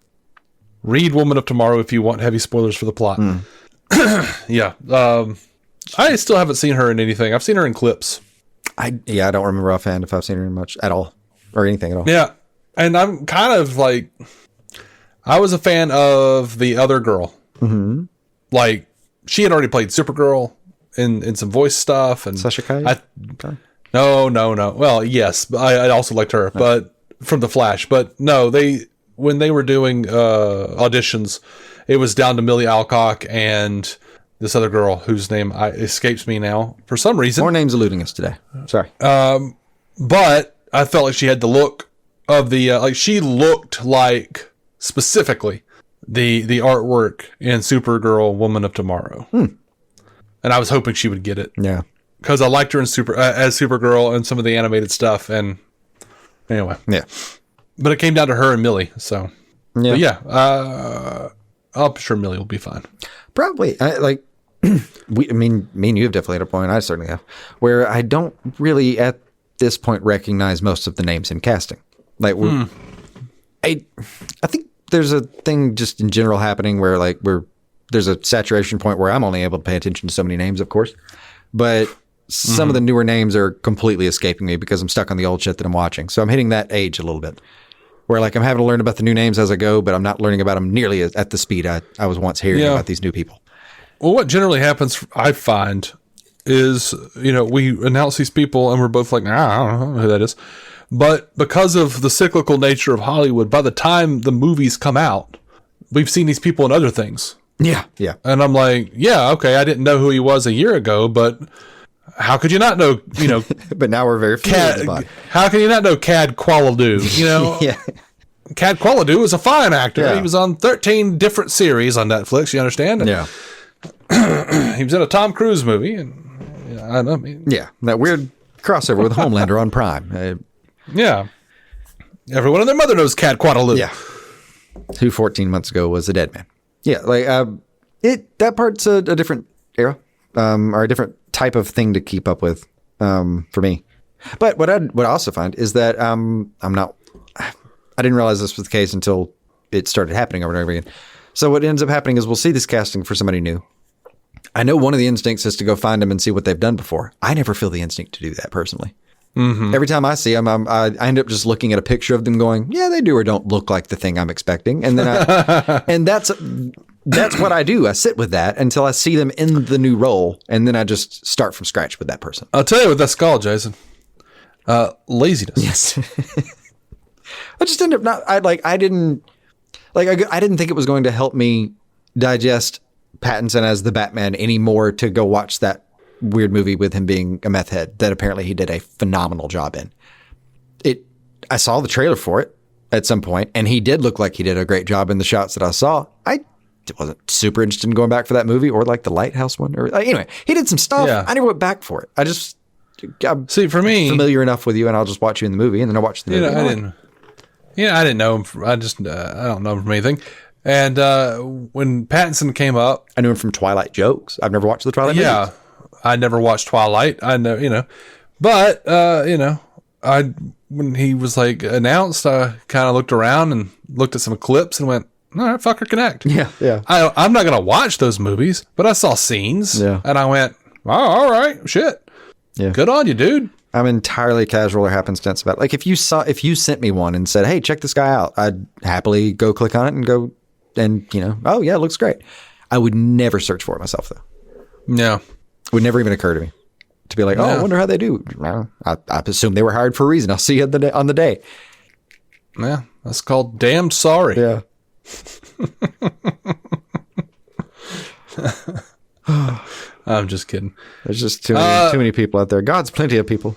Read Woman of Tomorrow if you want heavy spoilers for the plot. Yeah. I still haven't seen her in anything. I've seen her in clips. I don't remember offhand if I've seen her in much at all or anything at all. Yeah. And I'm kind of like, I was a fan of the other girl. Mm-hmm. Like, she had already played Supergirl in some voice stuff. And Sasha Calle? Okay. No. Well, yes, I also liked her, but from The Flash. But no, when they were doing auditions, it was down to Millie Alcock and this other girl whose name escapes me now for some reason. More names eluding us today. Sorry. But I felt like she had the look of the like she looked like specifically the artwork in Supergirl Woman of Tomorrow. And I was hoping she would get it. Yeah. Because I liked her in as Supergirl and some of the animated stuff. And anyway. Yeah. But it came down to her and Millie. So I'm sure Millie will be fine. Probably. Me and you have definitely had a point. I certainly have, where I don't really at this point recognize most of the names in casting. Like, I think there's a thing just in general happening where there's a saturation point where I'm only able to pay attention to so many names, of course, but some of the newer names are completely escaping me because I'm stuck on the old shit that I'm watching. So I'm hitting that age a little bit where I'm having to learn about the new names as I go, but I'm not learning about them nearly at the speed I was once hearing about these new people. Well, what generally happens, I find, is, we announce these people and we're both like, I don't know who that is. But because of the cyclical nature of Hollywood, by the time the movies come out, we've seen these people in other things. Yeah. Yeah. And I'm like, yeah, okay, I didn't know who he was a year ago, but how could you not know, but now we're very familiar. How can you not know Cad Qualidou, Yeah. Cad Qualidou is a fine actor. Yeah. He was on 13 different series on Netflix, you understand? Yeah. He was in a Tom Cruise movie, and I don't know. That weird crossover with Homelander on Prime. Yeah. Everyone and their mother knows Cad Qualidou. Yeah. Who 14 months ago was a dead man. Yeah, that part's a different era, or a different type of thing to keep up with, for me. But what I also find is that I didn't realize this was the case until it started happening over and over again. So what ends up happening is we'll see this casting for somebody new. I know one of the instincts is to go find them and see what they've done before. I never feel the instinct to do that personally. Mm-hmm. Every time I see them, I end up just looking at a picture of them going, yeah, they do or don't look like the thing I'm expecting. And then and that's what I do. I sit with that until I see them in the new role. And then I just start from scratch with that person. I'll tell you what that's called, Jason. Laziness. Yes. I just ended up I didn't think it was going to help me digest Pattinson as the Batman anymore to go watch that weird movie with him being a meth head that apparently he did a phenomenal job in. I saw the trailer for it at some point, and he did look like he did a great job in the shots that I saw. I wasn't super interested in going back for that movie or like the Lighthouse one. Or anyway, he did some stuff. Yeah. I never went back for it. I'm for me familiar enough with you, and I'll just watch you in the movie, and then I'll watch the movie. I didn't know him. I don't know him from anything. And when Pattinson came up, I knew him from Twilight jokes. I've never watched the Twilight movies. Yeah, I never watched Twilight. I know, but when he was announced, I kind of looked around and looked at some clips and went, all right, fucker, connect. Yeah. I'm not gonna watch those movies, but I saw scenes, and I went, oh, all right, shit, good on you, dude. I'm entirely casual or happenstance about it. Like if you sent me one and said, hey, check this guy out, I'd happily go click on it and go and, oh yeah, it looks great. I would never search for it myself though. No. It would never even occur to me to be like, oh, I wonder how they do. I assume they were hired for a reason. I'll see you on the day. Yeah. That's called damned sorry. Yeah. I'm just kidding. There's just too many people out there. God's plenty of people.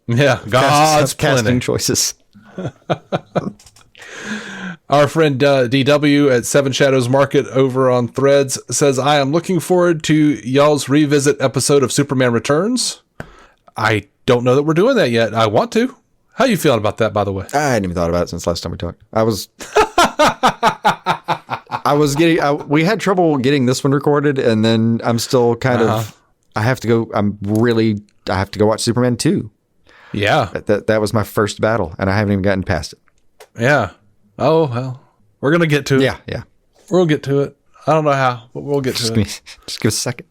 Yeah, God's casting choices. Our friend DW at Seven Shadows Market over on Threads says, I am looking forward to y'all's revisit episode of Superman Returns. I don't know that we're doing that yet. I want to. How you feeling about that, by the way? I hadn't even thought about it since last time we talked. We had trouble getting this one recorded, and then I'm still kind of, I have to go watch Superman 2. Yeah. That was my first battle, and I haven't even gotten past it. Yeah. Oh, well, we're going to get to it. Yeah. We'll get to it. I don't know how, but we'll get to it. Just give us a second.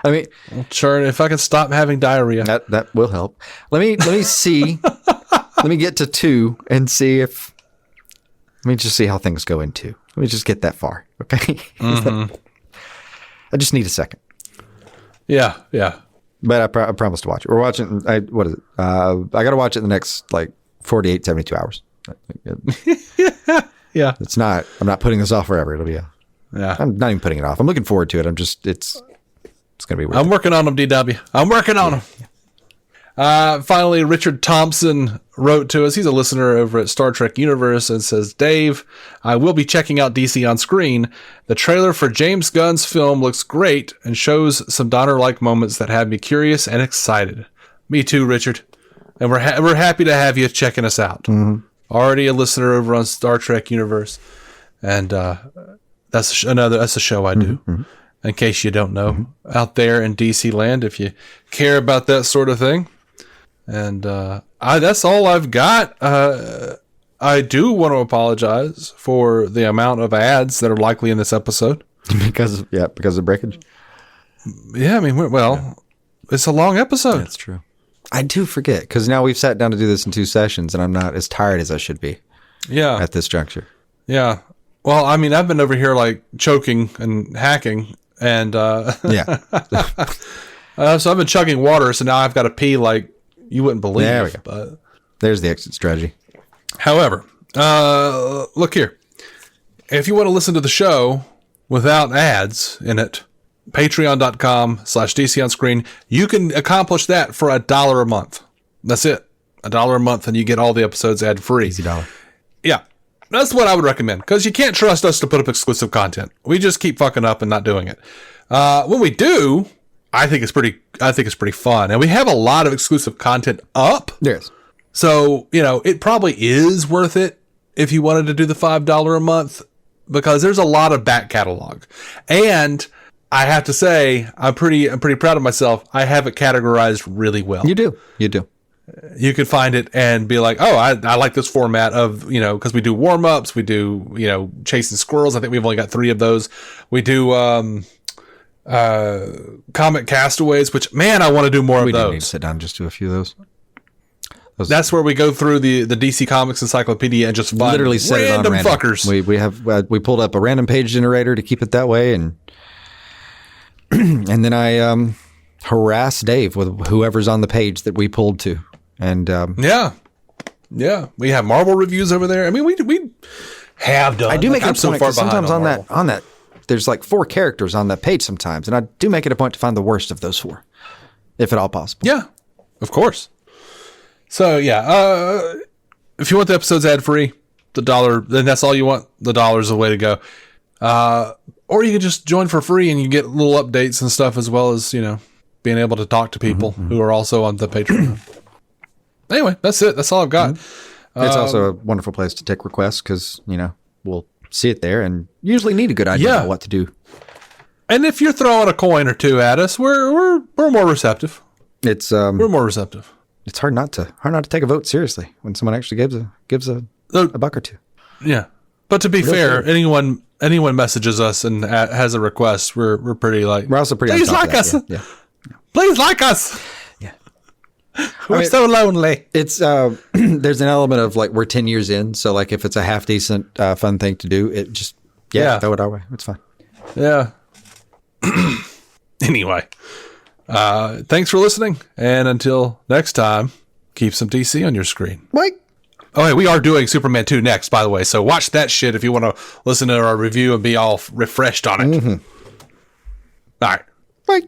I mean, Sure, if I can stop having diarrhea. that will help. Let me see. Let me get to 2 and see if. Let me just see how things go in 2. Let me just get that far, okay? I just need a second. Yeah. But I promise to watch it. We're watching. What is it? I got to watch it in the next 48, 72 hours. Yeah. It's not. I'm not putting this off forever. It'll be. Yeah. I'm not even putting it off. I'm looking forward to it. It's gonna be weird. I'm working on them, DW. I'm working on them. Finally, Richard Thompson wrote to us. He's a listener over at Star Trek Universe and says, Dave, I will be checking out DC on Screen. The trailer for James Gunn's film looks great and shows some Donner-like moments that have me curious and excited. Me too, Richard. And we're happy to have you checking us out. Already a listener over on Star Trek Universe. And that's a show I do. In case you don't know, out there in DC land, if you care about that sort of thing. And that's all I've got. I do want to apologize for the amount of ads that are likely in this episode. because of breakage. Yeah, I mean, it's a long episode. That's true. I do forget because now we've sat down to do this in 2 sessions, and I'm not as tired as I should be. Yeah, at this juncture. Yeah. Well, I mean, I've been over here choking and hacking, and yeah. So I've been chugging water, so now I've got to pee like you wouldn't believe. There we go. But there's the exit strategy. However, look here. If you want to listen to the show without ads in it, patreon.com/DC on screen, you can accomplish that for $1 a month. That's it. $1 a month, and you get all the episodes ad free. Easy dollar. Yeah. That's what I would recommend, because you can't trust us to put up exclusive content. We just keep fucking up and not doing it. When we do, I think it's pretty fun, and we have a lot of exclusive content up. Yes. So, it probably is worth it if you wanted to do the $5 a month, because there's a lot of back catalog. And I have to say, I'm pretty proud of myself. I have it categorized really well. You do. You could find it and be like, oh, I like this format of, because we do warm-ups, we do, chasing squirrels. I think we've only got 3 of those. We do Comic Castaways, which, man, I want to do more of those. We do need to sit down and just do a few of those. That's where we go through the DC Comics Encyclopedia and just find literally set random it on random fuckers. We pulled up a random page generator to keep it that way, and and then I harass Dave with whoever's on the page that we pulled to. And yeah, we have Marvel reviews over there. I mean, we have done. I do make it a so point far sometimes on that there's 4 characters on that page sometimes, and I do make it a point to find the worst of those 4, if at all possible. Yeah, of course. So yeah, if you want the episodes ad free, $1, then that's all you want. The $1 is the way to go. Or you can just join for free and you get little updates and stuff, as well as being able to talk to people who are also on the Patreon. Anyway, that's it. That's all I've got. It's also a wonderful place to take requests because, we'll see it there and usually need a good idea of what to do. And if you're throwing a coin or 2 at us, we're more receptive. We're more receptive. It's hard not to take a vote seriously when someone actually gives a buck or 2. Yeah. But to be fair, anyone messages us and has a request, we're pretty we're also pretty please like us. Yeah. Please like us. Yeah. We're so lonely. It's there's an element of we're 10 years in, so if it's a half decent fun thing to do, it just throw it our way. It's fine. Yeah. Anyway, thanks for listening, and until next time, keep some DC on your screen. Mike. Oh, hey, we are doing Superman 2 next, by the way, so watch that shit if you want to listen to our review and be all refreshed on it. All right. Bye.